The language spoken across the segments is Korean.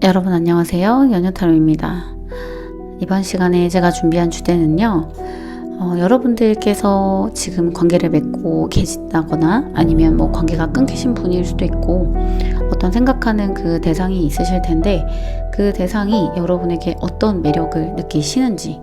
여러분 안녕하세요. 연유타로입니다. 이번 시간에 제가 준비한 주제는요. 여러분들께서 지금 관계를 맺고 계시다거나 아니면 관계가 끊기신 분일 수도 있고 어떤 생각하는 그 대상이 있으실 텐데 그 대상이 여러분에게 어떤 매력을 느끼시는지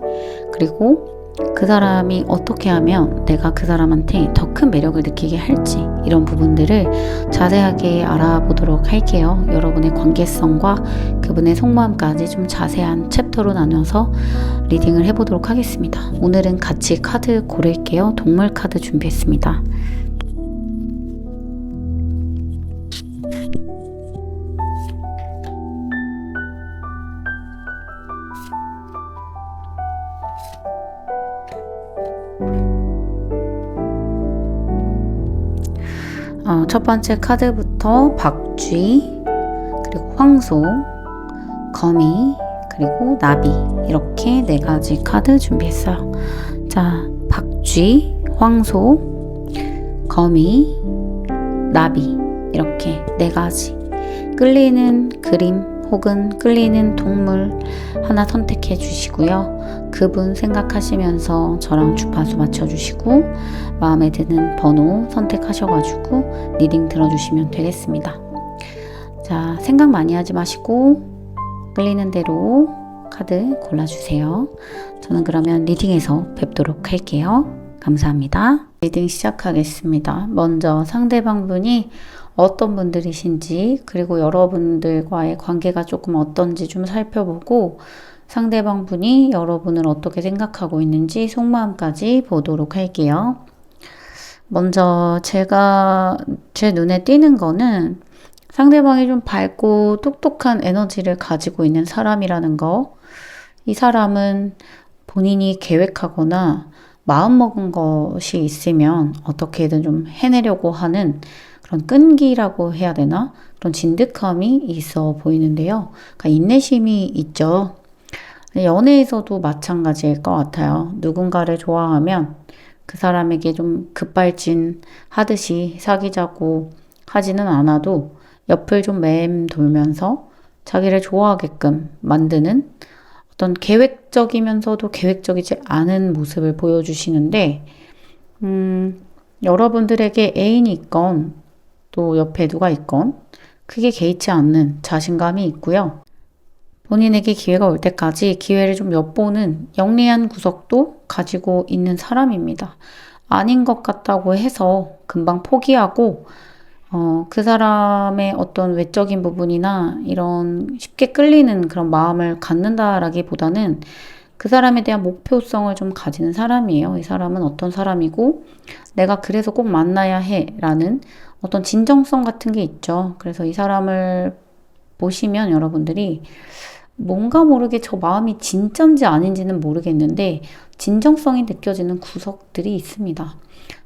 그리고 그 사람이 어떻게 하면 내가 그 사람한테 더 큰 매력을 느끼게 할지 이런 부분들을 자세하게 알아보도록 할게요. 여러분의 관계성과 그분의 속마음까지 좀 자세한 챕터로 나눠서 리딩을 해보도록 하겠습니다. 오늘은 같이 카드 고를게요. 동물 카드 준비했습니다. 첫 번째 카드부터 박쥐, 그리고 황소, 거미, 그리고 나비 이렇게 4가지 카드 준비했어요. 자, 박쥐, 황소, 거미, 나비 이렇게 4가지 끌리는 그림 혹은 끌리는 동물 하나 선택해 주시고요. 그분 생각하시면서 저랑 주파수 맞춰주시고 마음에 드는 번호 선택하셔가지고 리딩 들어주시면 되겠습니다. 자, 생각 많이 하지 마시고 끌리는 대로 카드 골라주세요. 저는 그러면 리딩에서 뵙도록 할게요. 감사합니다. 리딩 시작하겠습니다. 먼저 상대방 분이 어떤 분들이신지 그리고 여러분들과의 관계가 조금 어떤지 좀 살펴보고 상대방 분이 여러분을 어떻게 생각하고 있는지 속마음까지 보도록 할게요. 먼저 제 눈에 띄는 거는 상대방이 좀 밝고 똑똑한 에너지를 가지고 있는 사람이라는 거. 이 사람은 본인이 계획하거나 마음먹은 것이 있으면 어떻게든 좀 해내려고 하는 그런 끈기라고 해야 되나? 그런 진득함이 있어 보이는데요. 그러니까 인내심이 있죠. 연애에서도 마찬가지일 것 같아요. 누군가를 좋아하면 그 사람에게 좀 급발진 하듯이 사귀자고 하지는 않아도 옆을 좀 맴돌면서 자기를 좋아하게끔 만드는 어떤 계획적이면서도 계획적이지 않은 모습을 보여주시는데, 여러분들에게 애인이 있건 또 옆에 누가 있건 크게 개의치 않는 자신감이 있고요. 본인에게 기회가 올 때까지 기회를 좀 엿보는 영리한 구석도 가지고 있는 사람입니다. 아닌 것 같다고 해서 금방 포기하고 그 사람의 어떤 외적인 부분이나 이런 쉽게 끌리는 그런 마음을 갖는다라기보다는 그 사람에 대한 목표성을 좀 가지는 사람이에요. 이 사람은 어떤 사람이고 내가 그래서 꼭 만나야 해라는 어떤 진정성 같은 게 있죠. 그래서 이 사람을 보시면 여러분들이 뭔가 모르게 저 마음이 진짠지 아닌지는 모르겠는데 진정성이 느껴지는 구석들이 있습니다.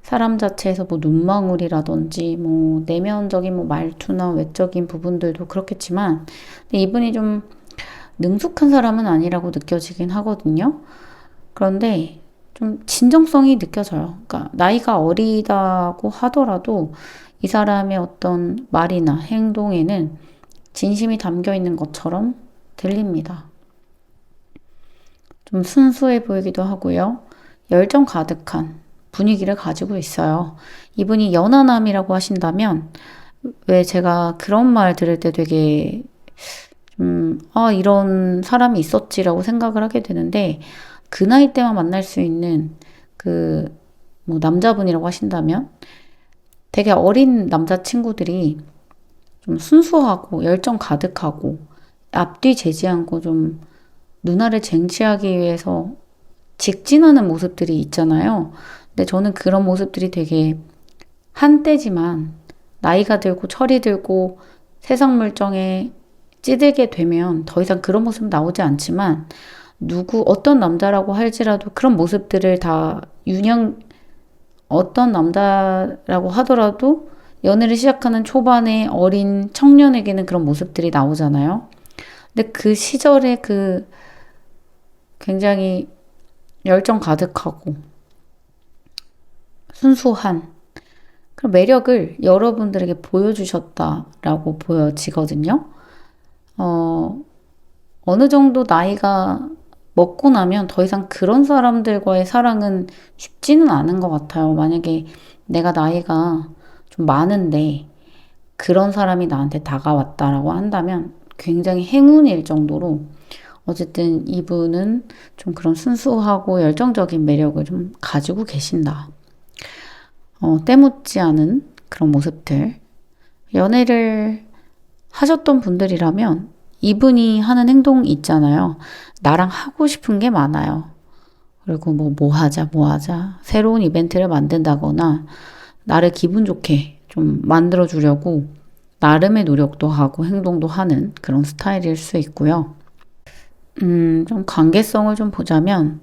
사람 자체에서 눈망울이라든지 내면적인 말투나 외적인 부분들도 그렇겠지만 근데 이분이 좀 능숙한 사람은 아니라고 느껴지긴 하거든요. 그런데 좀 진정성이 느껴져요. 그러니까 나이가 어리다고 하더라도 이 사람의 어떤 말이나 행동에는 진심이 담겨 있는 것처럼 들립니다. 좀 순수해 보이기도 하고요. 열정 가득한 분위기를 가지고 있어요. 이분이 연하남이라고 하신다면 왜 제가 그런 말 들을 때 되게 이런 사람이 있었지라고 생각을 하게 되는데 그 나이 때만 만날 수 있는 남자분이라고 하신다면 되게 어린 남자친구들이 좀 순수하고 열정 가득하고 앞뒤 재지 않고 좀 누나를 쟁취하기 위해서 직진하는 모습들이 있잖아요. 근데 저는 그런 모습들이 되게 한때지만 나이가 들고 철이 들고 세상 물정에 찌들게 되면 더 이상 그런 모습 나오지 않지만 어떤 남자라고 할지라도 그런 모습들을 다 어떤 남자라고 하더라도 연애를 시작하는 초반에 어린 청년에게는 그런 모습들이 나오잖아요. 근데 그 시절에 굉장히 열정 가득하고 순수한 그런 매력을 여러분들에게 보여주셨다라고 보여지거든요. 어, 어느 정도 나이가 먹고 나면 더 이상 그런 사람들과의 사랑은 쉽지는 않은 것 같아요. 만약에 내가 나이가 좀 많은데 그런 사람이 나한테 다가왔다라고 한다면 굉장히 행운일 정도로 어쨌든 이분은 좀 그런 순수하고 열정적인 매력을 좀 가지고 계신다. 때묻지 않은 그런 모습들. 연애를 하셨던 분들이라면 이분이 하는 행동 있잖아요. 나랑 하고 싶은 게 많아요. 그리고 뭐 하자, 뭐 하자. 새로운 이벤트를 만든다거나 나를 기분 좋게 좀 만들어 주려고 나름의 노력도 하고 행동도 하는 그런 스타일일 수 있고요. 좀 관계성을 좀 보자면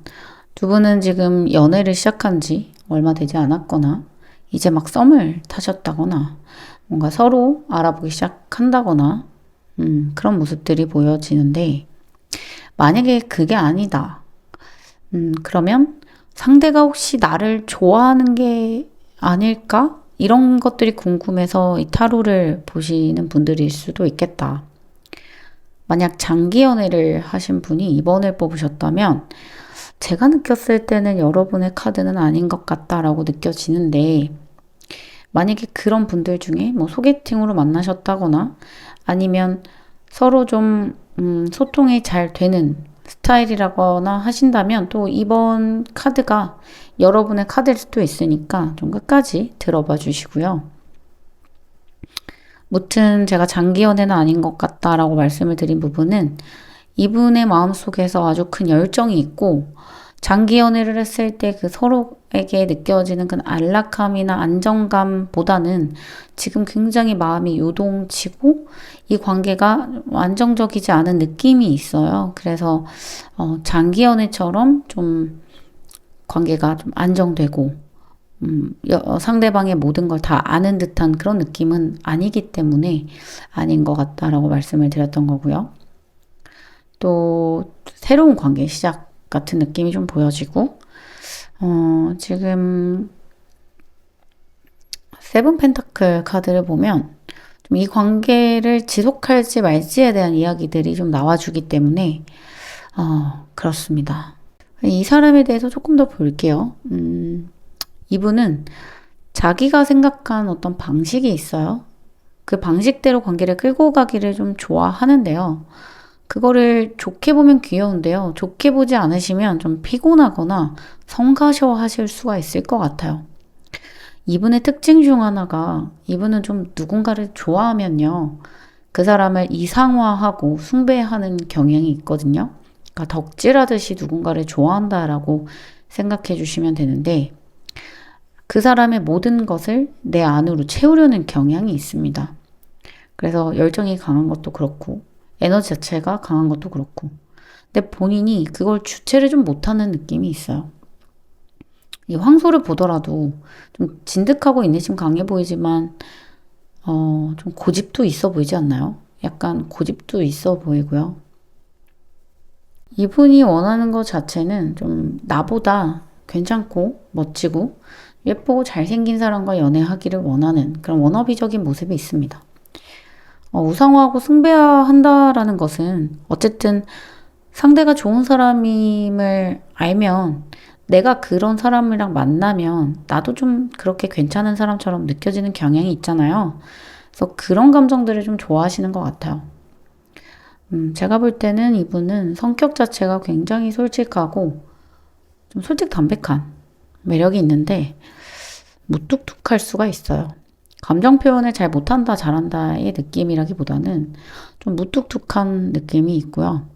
두 분은 지금 연애를 시작한 지 얼마 되지 않았거나 이제 막 썸을 타셨다거나 뭔가 서로 알아보기 시작한다거나 그런 모습들이 보여지는데 만약에 그게 아니다. 그러면 상대가 혹시 나를 좋아하는 게 아닐까? 이런 것들이 궁금해서 이 타로를 보시는 분들일 수도 있겠다. 만약 장기 연애를 하신 분이 2번을 뽑으셨다면 제가 느꼈을 때는 여러분의 카드는 아닌 것 같다라고 느껴지는데 만약에 그런 분들 중에 뭐 소개팅으로 만나셨다거나 아니면 서로 좀 소통이 잘 되는 스타일이라거나 하신다면 또 이번 카드가 여러분의 카드일 수도 있으니까 좀 끝까지 들어봐 주시고요. 무튼 제가 장기 연애는 아닌 것 같다라고 말씀을 드린 부분은 이분의 마음속에서 아주 큰 열정이 있고 장기 연애를 했을 때 그 서로에게 느껴지는 그 안락함이나 안정감보다는 지금 굉장히 마음이 요동치고 이 관계가 안정적이지 않은 느낌이 있어요. 그래서 장기 연애처럼 좀 관계가 좀 안정되고 상대방의 모든 걸 다 아는 듯한 그런 느낌은 아니기 때문에 아닌 것 같다라고 말씀을 드렸던 거고요. 또 새로운 관계 시작 같은 느낌이 좀 보여지고 지금 세븐 펜타클 카드를 보면 좀 이 관계를 지속할지 말지에 대한 이야기들이 좀 나와주기 때문에 그렇습니다. 이 사람에 대해서 조금 더 볼게요. 이분은 자기가 생각한 어떤 방식이 있어요. 그 방식대로 관계를 끌고 가기를 좀 좋아하는데요. 그거를 좋게 보면 귀여운데요. 좋게 보지 않으시면 좀 피곤하거나 성가셔 하실 수가 있을 것 같아요. 이분의 특징 중 하나가 이분은 좀 누군가를 좋아하면요. 그 사람을 이상화하고 숭배하는 경향이 있거든요. 그러니까 덕질하듯이 누군가를 좋아한다라고 생각해 주시면 되는데 그 사람의 모든 것을 내 안으로 채우려는 경향이 있습니다. 그래서 열정이 강한 것도 그렇고 에너지 자체가 강한 것도 그렇고 근데 본인이 그걸 주체를 좀 못하는 느낌이 있어요. 이 황소를 보더라도 좀 진득하고 인내심 강해 보이지만 좀 고집도 있어 보이지 않나요? 약간 고집도 있어 보이고요. 이분이 원하는 것 자체는 좀 나보다 괜찮고 멋지고 예쁘고 잘생긴 사람과 연애하기를 원하는 그런 워너비적인 모습이 있습니다. 우상화하고 숭배한다라는 것은 어쨌든 상대가 좋은 사람임을 알면 내가 그런 사람이랑 만나면 나도 좀 그렇게 괜찮은 사람처럼 느껴지는 경향이 있잖아요. 그래서 그런 감정들을 좀 좋아하시는 것 같아요. 제가 볼 때는 이분은 성격 자체가 굉장히 솔직하고 좀 솔직 담백한 매력이 있는데 무뚝뚝할 수가 있어요. 감정 표현을 잘 못한다, 잘한다의 느낌이라기보다는 좀 무뚝뚝한 느낌이 있고요.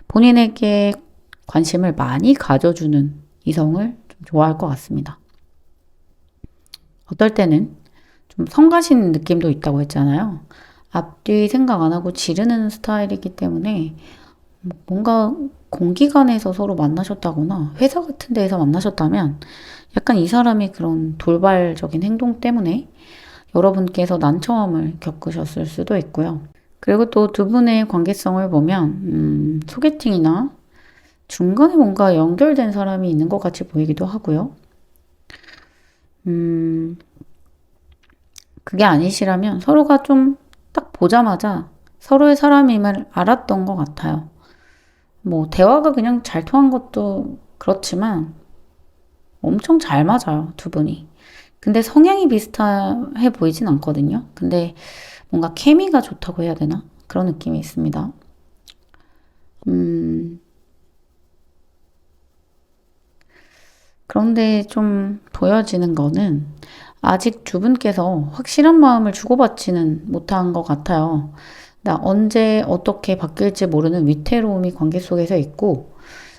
본인에게 관심을 많이 가져주는 이성을 좀 좋아할 것 같습니다. 어떨 때는 좀 성가신 느낌도 있다고 했잖아요. 앞뒤 생각 안 하고 지르는 스타일이기 때문에 뭔가 공기관에서 서로 만나셨다거나 회사 같은 데에서 만나셨다면 약간 이 사람이 그런 돌발적인 행동 때문에 여러분께서 난처함을 겪으셨을 수도 있고요. 그리고 또 두 분의 관계성을 보면 소개팅이나 중간에 뭔가 연결된 사람이 있는 것 같이 보이기도 하고요. 그게 아니시라면 서로가 좀 딱 보자마자 서로의 사람임을 알았던 것 같아요. 뭐, 대화가 그냥 잘 통한 것도 그렇지만 엄청 잘 맞아요, 두 분이. 근데 성향이 비슷해 보이진 않거든요. 근데 뭔가 케미가 좋다고 해야 되나? 그런 느낌이 있습니다. 음, 그런데 좀 보여지는 거는 아직 두 분께서 확실한 마음을 주고받지는 못한 것 같아요. 나 언제 어떻게 바뀔지 모르는 위태로움이 관계 속에서 있고,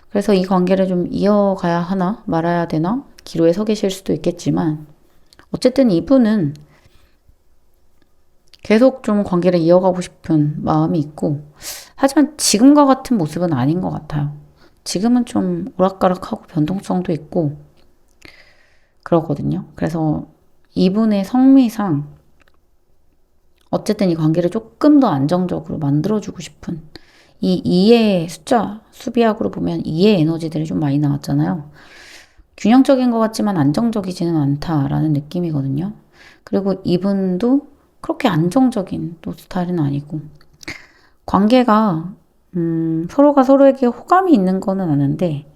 그래서 이 관계를 좀 이어가야 하나 말아야 되나 기로에 서 계실 수도 있겠지만, 어쨌든 이분은 계속 좀 관계를 이어가고 싶은 마음이 있고, 하지만 지금과 같은 모습은 아닌 것 같아요. 지금은 좀 오락가락하고 변동성도 있고, 그러거든요. 그래서 이분의 성미상 어쨌든 이 관계를 조금 더 안정적으로 만들어주고 싶은 이 이의 숫자 수비학으로 보면 이의 에너지들이 좀 많이 나왔잖아요. 균형적인 것 같지만 안정적이지는 않다라는 느낌이거든요. 그리고 이분도 그렇게 안정적인 또 스타일은 아니고 관계가 서로가 서로에게 호감이 있는 거는 아는데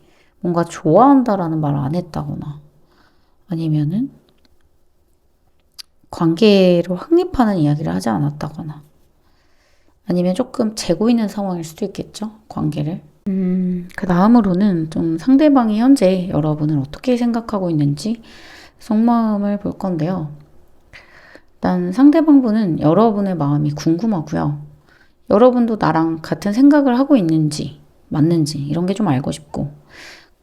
뭔가 좋아한다라는 말을 안 했다거나 아니면은 관계로 확립하는 이야기를 하지 않았다거나 아니면 조금 재고 있는 상황일 수도 있겠죠, 관계를. 그 다음으로는 좀 상대방이 현재 여러분을 어떻게 생각하고 있는지 속마음을 볼 건데요. 일단 상대방분은 여러분의 마음이 궁금하고요. 여러분도 나랑 같은 생각을 하고 있는지, 맞는지, 이런 게 좀 알고 싶고.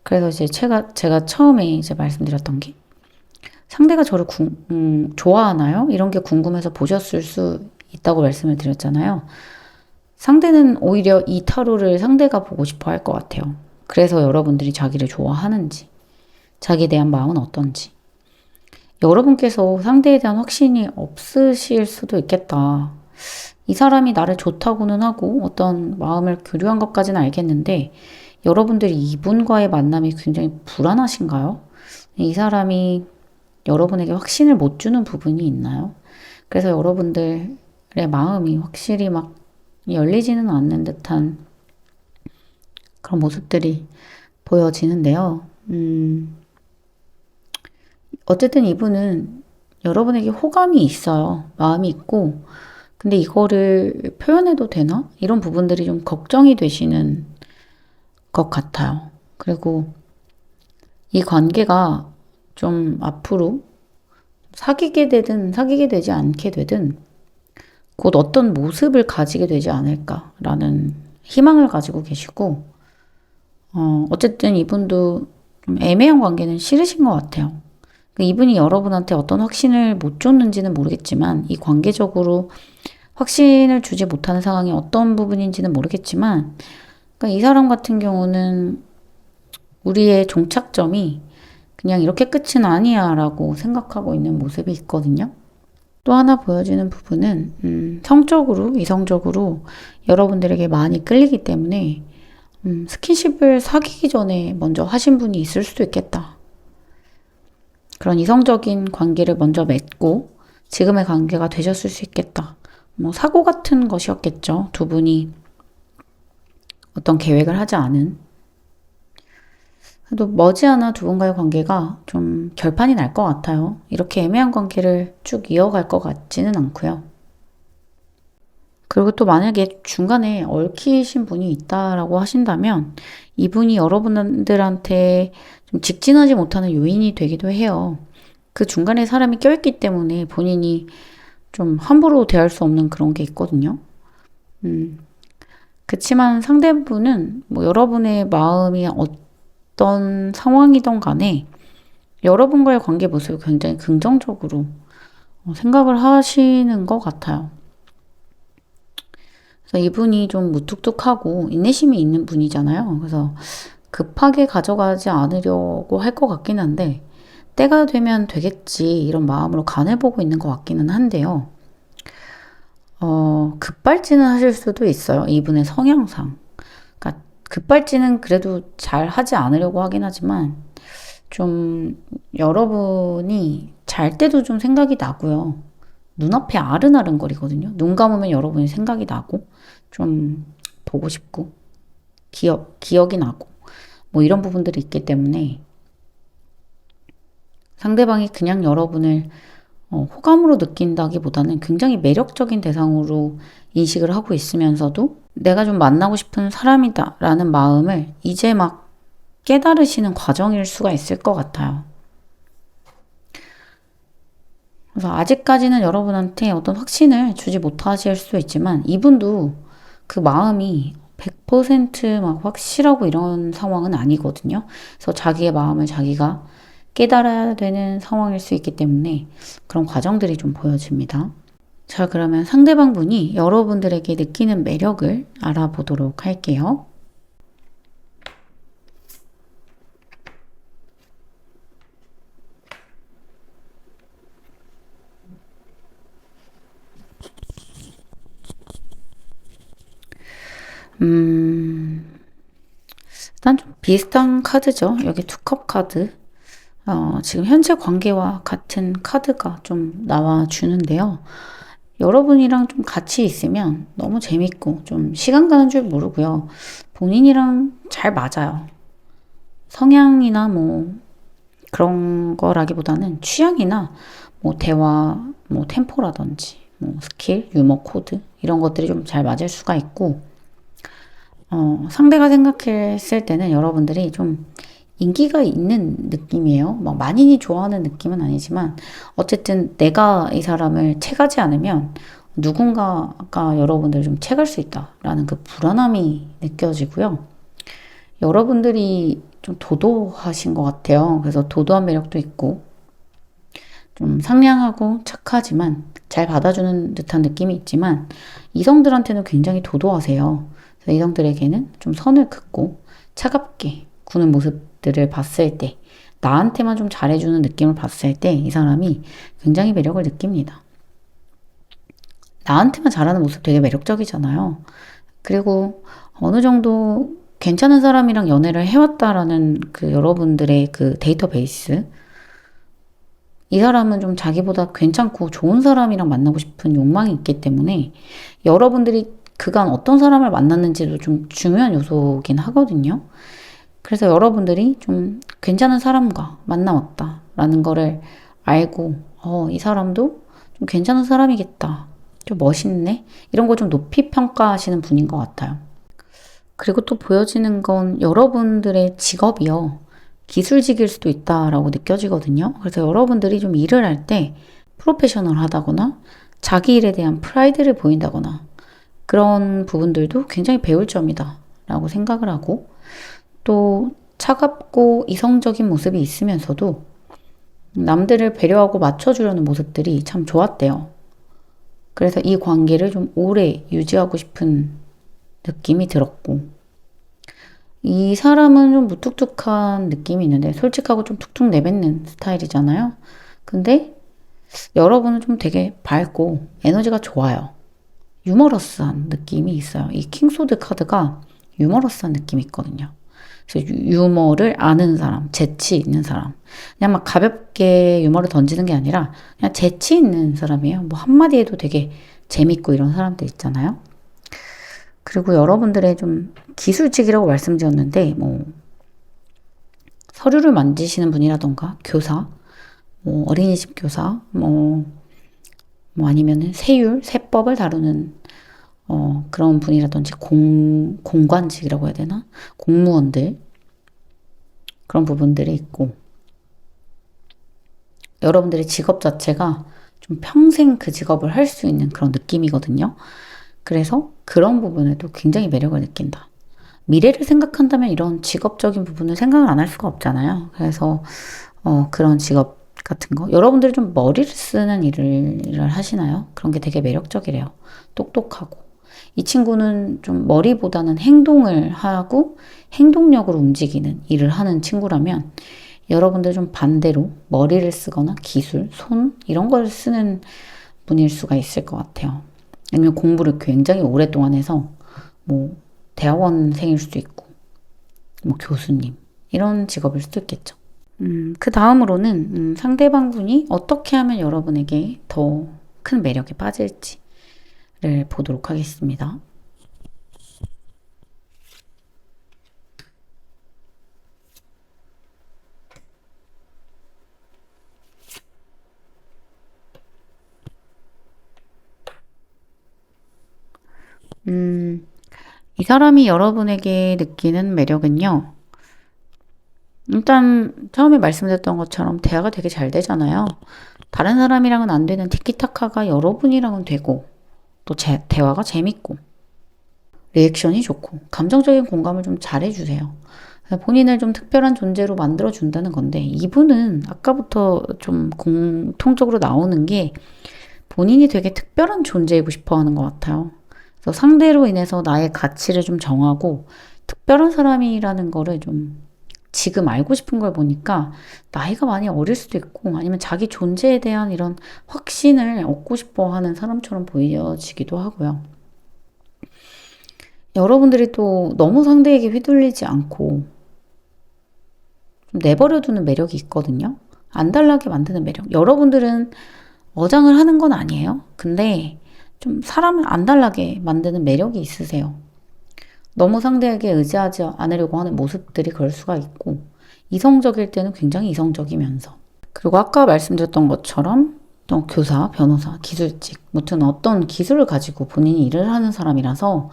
그래서 이제 제가 처음에 이제 말씀드렸던 게 상대가 저를 좋아하나요? 이런 게 궁금해서 보셨을 수 있다고 말씀을 드렸잖아요. 상대는 오히려 이 타로를 상대가 보고 싶어 할 것 같아요. 그래서 여러분들이 자기를 좋아하는지, 자기에 대한 마음은 어떤지. 여러분께서 상대에 대한 확신이 없으실 수도 있겠다. 이 사람이 나를 좋다고는 하고 어떤 마음을 교류한 것까지는 알겠는데 여러분들이 이분과의 만남이 굉장히 불안하신가요? 이 사람이 여러분에게 확신을 못 주는 부분이 있나요? 그래서 여러분들의 마음이 확실히 막 열리지는 않는 듯한 그런 모습들이 보여지는데요. 어쨌든 이분은 여러분에게 호감이 있어요. 마음이 있고, 근데 이거를 표현해도 되나? 이런 부분들이 좀 걱정이 되시는 것 같아요. 그리고 이 관계가 좀 앞으로 사귀게 되든 사귀게 되지 않게 되든 곧 어떤 모습을 가지게 되지 않을까라는 희망을 가지고 계시고, 어쨌든 이분도 좀 애매한 관계는 싫으신 것 같아요. 이분이 여러분한테 어떤 확신을 못 줬는지는 모르겠지만, 이 관계적으로 확신을 주지 못하는 상황이 어떤 부분인지는 모르겠지만, 그러니까 이 사람 같은 경우는 우리의 종착점이 그냥 이렇게 끝은 아니야 라고 생각하고 있는 모습이 있거든요. 또 하나 보여지는 부분은, 성적으로, 이성적으로 여러분들에게 많이 끌리기 때문에, 스킨십을 사귀기 전에 먼저 하신 분이 있을 수도 있겠다. 그런 이성적인 관계를 먼저 맺고 지금의 관계가 되셨을 수 있겠다. 뭐 사고 같은 것이었겠죠. 두 분이 어떤 계획을 하지 않은. 그래도 머지않아 두 분과의 관계가 좀 결판이 날 것 같아요. 이렇게 애매한 관계를 쭉 이어갈 것 같지는 않고요. 그리고 또 만약에 중간에 얽히신 분이 있다라고 하신다면 이분이 여러분들한테 좀 직진하지 못하는 요인이 되기도 해요. 그 중간에 사람이 껴있기 때문에 본인이 좀 함부로 대할 수 없는 그런 게 있거든요. 그치만 상대분은 뭐 여러분의 마음이 어떤 상황이든 간에 여러분과의 관계 모습을 굉장히 긍정적으로 생각을 하시는 것 같아요. 그래서 이분이 좀 무뚝뚝하고 인내심이 있는 분이잖아요. 그래서 급하게 가져가지 않으려고 할 것 같긴 한데 때가 되면 되겠지 이런 마음으로 간해보고 있는 것 같기는 한데요. 급발진은 하실 수도 있어요. 이분의 성향상. 그러니까 급발진은 그래도 잘 하지 않으려고 하긴 하지만 좀 여러분이 잘 때도 좀 생각이 나고요. 눈앞에 아른아른거리거든요. 눈 감으면 여러분이 생각이 나고, 좀 보고 싶고, 기억이 나고, 뭐 이런 부분들이 있기 때문에 상대방이 그냥 여러분을 호감으로 느낀다기보다는 굉장히 매력적인 대상으로 인식을 하고 있으면서도 내가 좀 만나고 싶은 사람이다 라는 마음을 이제 막 깨달으시는 과정일 수가 있을 것 같아요. 그래서 아직까지는 여러분한테 어떤 확신을 주지 못하실 수 있지만 이분도 그 마음이 100%막 확실하고 이런 상황은 아니거든요. 그래서 자기의 마음을 자기가 깨달아야 되는 상황일 수 있기 때문에 그런 과정들이 좀 보여집니다. 자, 그러면 상대방 분이 여러분들에게 느끼는 매력을 알아보도록 할게요. 일단 좀 비슷한 카드죠. 여기 투컵 카드. 지금 현재 관계와 같은 카드가 좀 나와주는데요. 여러분이랑 좀 같이 있으면 너무 재밌고 좀 시간 가는 줄 모르고요. 본인이랑 잘 맞아요. 성향이나 뭐 그런 거라기보다는 취향이나 뭐 대화, 뭐 템포라든지 뭐 스킬, 유머 코드 이런 것들이 좀 잘 맞을 수가 있고 상대가 생각했을 때는 여러분들이 좀 인기가 있는 느낌이에요. 막 만인이 좋아하는 느낌은 아니지만 어쨌든 내가 이 사람을 채가지 않으면 누군가가 여러분들을 좀 채갈 수 있다라는 그 불안함이 느껴지고요. 여러분들이 좀 도도하신 것 같아요. 그래서 도도한 매력도 있고 좀 상냥하고 착하지만 잘 받아주는 듯한 느낌이 있지만 이성들한테는 굉장히 도도하세요. 그래서 이성들에게는 좀 선을 긋고 차갑게 구는 모습들을 봤을 때 나한테만 좀 잘해주는 느낌을 봤을 때 이 사람이 굉장히 매력을 느낍니다. 나한테만 잘하는 모습 되게 매력적이잖아요. 그리고 어느 정도 괜찮은 사람이랑 연애를 해왔다라는 그 여러분들의 그 데이터베이스 이 사람은 좀 자기보다 괜찮고 좋은 사람이랑 만나고 싶은 욕망이 있기 때문에 여러분들이 그간 어떤 사람을 만났는지도 좀 중요한 요소긴 하거든요. 그래서 여러분들이 좀 괜찮은 사람과 만나왔다라는 거를 알고, 이 사람도 좀 괜찮은 사람이겠다. 좀 멋있네. 이런 거 좀 높이 평가하시는 분인 것 같아요. 그리고 또 보여지는 건 여러분들의 직업이요. 기술직일 수도 있다라고 느껴지거든요. 그래서 여러분들이 좀 일을 할 때 프로페셔널 하다거나 자기 일에 대한 프라이드를 보인다거나 그런 부분들도 굉장히 배울 점이다 라고 생각을 하고 또 차갑고 이성적인 모습이 있으면서도 남들을 배려하고 맞춰주려는 모습들이 참 좋았대요. 그래서 이 관계를 좀 오래 유지하고 싶은 느낌이 들었고 이 사람은 좀 무뚝뚝한 느낌이 있는데 솔직하고 좀 툭툭 내뱉는 스타일이잖아요. 근데 여러분은 좀 되게 밝고 에너지가 좋아요. 유머러스한 느낌이 있어요. 이 킹소드 카드가 유머러스한 느낌이 있거든요. 그래서 유머를 아는 사람, 재치 있는 사람. 그냥 막 가볍게 유머를 던지는 게 아니라 그냥 재치 있는 사람이에요. 뭐 한마디 해도 되게 재밌고 이런 사람들 있잖아요. 그리고 여러분들의 좀 기술직이라고 말씀드렸는데 뭐 서류를 만지시는 분이라던가 교사, 뭐 어린이집 교사, 뭐 아니면은 세율, 세법을 다루는 그런 분이라든지 공관직이라고 해야 되나? 공무원들 그런 부분들이 있고 여러분들의 직업 자체가 좀 평생 그 직업을 할 수 있는 그런 느낌이거든요. 그래서 그런 부분에도 굉장히 매력을 느낀다. 미래를 생각한다면 이런 직업적인 부분을 생각을 안 할 수가 없잖아요. 그래서 그런 직업 같은 거 여러분들이 좀 머리를 쓰는 일을 하시나요? 그런 게 되게 매력적이래요. 똑똑하고 이 친구는 좀 머리보다는 행동을 하고 행동력으로 움직이는 일을 하는 친구라면 여러분들 좀 반대로 머리를 쓰거나 기술, 손 이런 걸 쓰는 분일 수가 있을 것 같아요. 아니면 공부를 굉장히 오랫동안 해서 뭐 대학원생일 수도 있고 뭐 교수님 이런 직업일 수도 있겠죠. 그 다음으로는 상대방 분이 어떻게 하면 여러분에게 더 큰 매력에 빠질지를 보도록 하겠습니다. 이 사람이 여러분에게 느끼는 매력은요. 일단 처음에 말씀드렸던 것처럼 대화가 되게 잘 되잖아요. 다른 사람이랑은 안 되는 티키타카가 여러분이랑은 되고 또 대화가 재밌고 리액션이 좋고 감정적인 공감을 좀 잘해주세요. 본인을 좀 특별한 존재로 만들어준다는 건데 이분은 아까부터 좀 공통적으로 나오는 게 본인이 되게 특별한 존재이고 싶어 하는 것 같아요. 그래서 상대로 인해서 나의 가치를 좀 정하고 특별한 사람이라는 거를 좀 지금 알고 싶은 걸 보니까 나이가 많이 어릴 수도 있고 아니면 자기 존재에 대한 이런 확신을 얻고 싶어 하는 사람처럼 보여지기도 하고요. 여러분들이 또 너무 상대에게 휘둘리지 않고 좀 내버려두는 매력이 있거든요. 안 달라게 만드는 매력. 여러분들은 어장을 하는 건 아니에요. 근데 좀 사람을 안 달라게 만드는 매력이 있으세요. 너무 상대에게 의지하지 않으려고 하는 모습들이 그럴 수가 있고 이성적일 때는 굉장히 이성적이면서 그리고 아까 말씀드렸던 것처럼 또 교사, 변호사, 기술직 무튼 어떤 기술을 가지고 본인이 일을 하는 사람이라서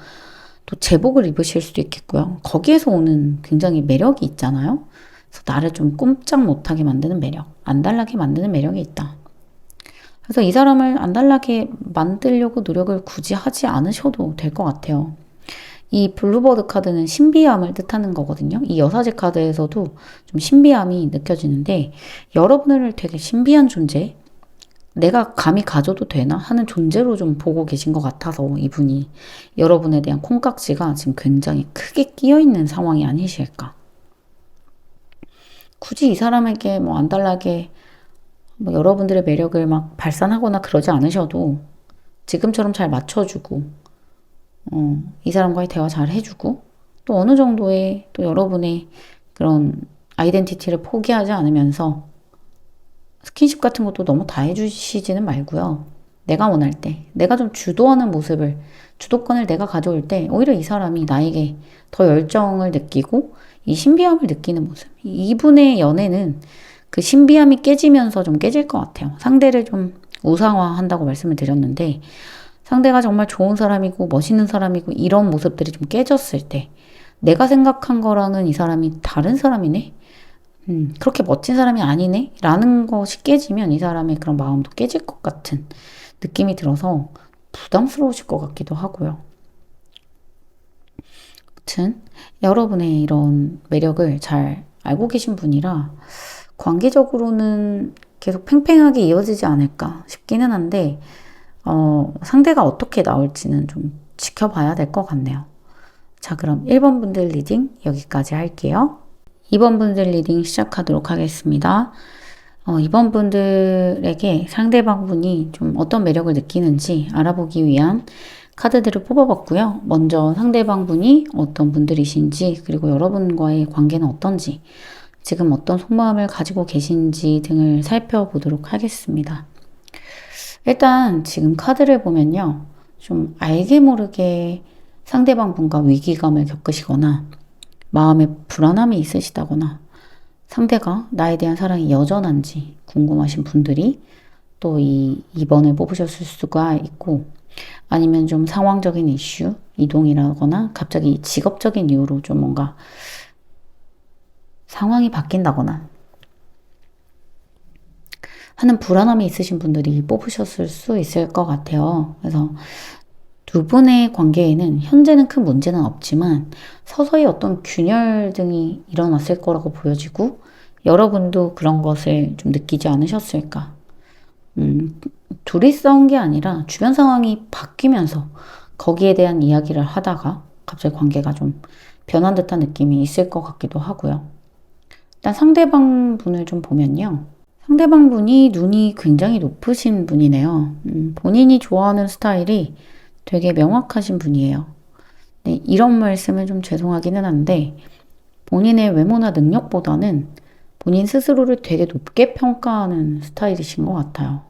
또 제복을 입으실 수도 있겠고요. 거기에서 오는 굉장히 매력이 있잖아요. 그래서 나를 좀 꼼짝 못하게 만드는 매력, 안 달라게 만드는 매력이 있다. 그래서 이 사람을 안 달라게 만들려고 노력을 굳이 하지 않으셔도 될 것 같아요. 이 블루버드 카드는 신비함을 뜻하는 거거든요. 이 여사제 카드에서도 좀 신비함이 느껴지는데 여러분을 되게 신비한 존재, 내가 감히 가져도 되나 하는 존재로 좀 보고 계신 것 같아서 이분이 여러분에 대한 콩깍지가 지금 굉장히 크게 끼어 있는 상황이 아니실까. 굳이 이 사람에게 뭐 안 달라게 뭐 여러분들의 매력을 막 발산하거나 그러지 않으셔도 지금처럼 잘 맞춰주고 이 사람과의 대화 잘 해주고 또 어느 정도의 또 여러분의 그런 아이덴티티를 포기하지 않으면서 스킨십 같은 것도 너무 다 해주시지는 말고요. 내가 원할 때 내가 좀 주도하는 모습을 주도권을 내가 가져올 때 오히려 이 사람이 나에게 더 열정을 느끼고 이 신비함을 느끼는 모습. 이분의 연애는 그 신비함이 깨지면서 좀 깨질 것 같아요. 상대를 좀 우상화한다고 말씀을 드렸는데 상대가 정말 좋은 사람이고 멋있는 사람이고 이런 모습들이 좀 깨졌을 때 내가 생각한 거랑은 이 사람이 다른 사람이네? 그렇게 멋진 사람이 아니네? 라는 것이 깨지면 이 사람의 그런 마음도 깨질 것 같은 느낌이 들어서 부담스러우실 것 같기도 하고요. 아무튼 여러분의 이런 매력을 잘 알고 계신 분이라 관계적으로는 계속 팽팽하게 이어지지 않을까 싶기는 한데 상대가 어떻게 나올지는 좀 지켜봐야 될 것 같네요. 자, 그럼 1번 분들 리딩 여기까지 할게요. 2번 분들 리딩 시작하도록 하겠습니다. 2번 분들에게 상대방 분이 좀 어떤 매력을 느끼는지 알아보기 위한 카드들을 뽑아봤고요. 먼저 상대방 분이 어떤 분들이신지 그리고 여러분과의 관계는 어떤지 지금 어떤 속마음을 가지고 계신지 등을 살펴보도록 하겠습니다. 일단 지금 카드를 보면요. 좀 알게 모르게 상대방 분과 위기감을 겪으시거나 마음에 불안함이 있으시다거나 상대가 나에 대한 사랑이 여전한지 궁금하신 분들이 또 2번을 뽑으셨을 수가 있고 아니면 좀 상황적인 이슈, 이동이라거나 갑자기 직업적인 이유로 좀 뭔가 상황이 바뀐다거나 하는 불안함이 있으신 분들이 뽑으셨을 수 있을 것 같아요. 그래서 두 분의 관계에는 현재는 큰 문제는 없지만 서서히 어떤 균열 등이 일어났을 거라고 보여지고 여러분도 그런 것을 좀 느끼지 않으셨을까. 둘이 싸운 게 아니라 주변 상황이 바뀌면서 거기에 대한 이야기를 하다가 갑자기 관계가 좀 변한 듯한 느낌이 있을 것 같기도 하고요. 일단 상대방 분을 좀 보면요. 상대방 분이 눈이 굉장히 높으신 분이네요. 본인이 좋아하는 스타일이 되게 명확하신 분이에요. 네, 이런 말씀은 좀 죄송하기는 한데 본인의 외모나 능력보다는 본인 스스로를 되게 높게 평가하는 스타일이신 것 같아요.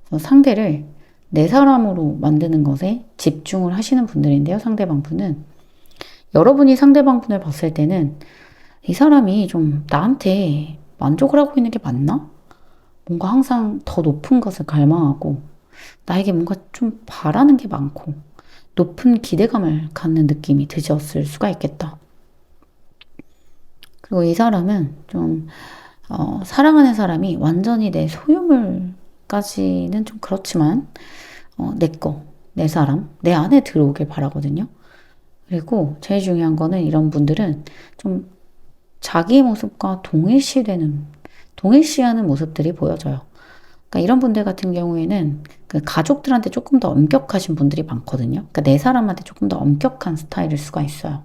그래서 상대를 내 사람으로 만드는 것에 집중을 하시는 분들인데요. 상대방 분은. 여러분이 상대방 분을 봤을 때는 이 사람이 좀 나한테 만족을 하고 있는 게 맞나? 뭔가 항상 더 높은 것을 갈망하고 나에게 뭔가 좀 바라는 게 많고 높은 기대감을 갖는 느낌이 드셨을 수가 있겠다. 그리고 이 사람은 좀 사랑하는 사람이 완전히 내 소유물까지는 좀 그렇지만 내 거, 내 사람, 내 안에 들어오길 바라거든요. 그리고 제일 중요한 거는 이런 분들은 좀 자기 모습과 동일시하는 모습들이 보여져요. 그러니까 이런 분들 같은 경우에는 그 가족들한테 조금 더 엄격하신 분들이 많거든요. 그러니까 내 사람한테 조금 더 엄격한 스타일일 수가 있어요.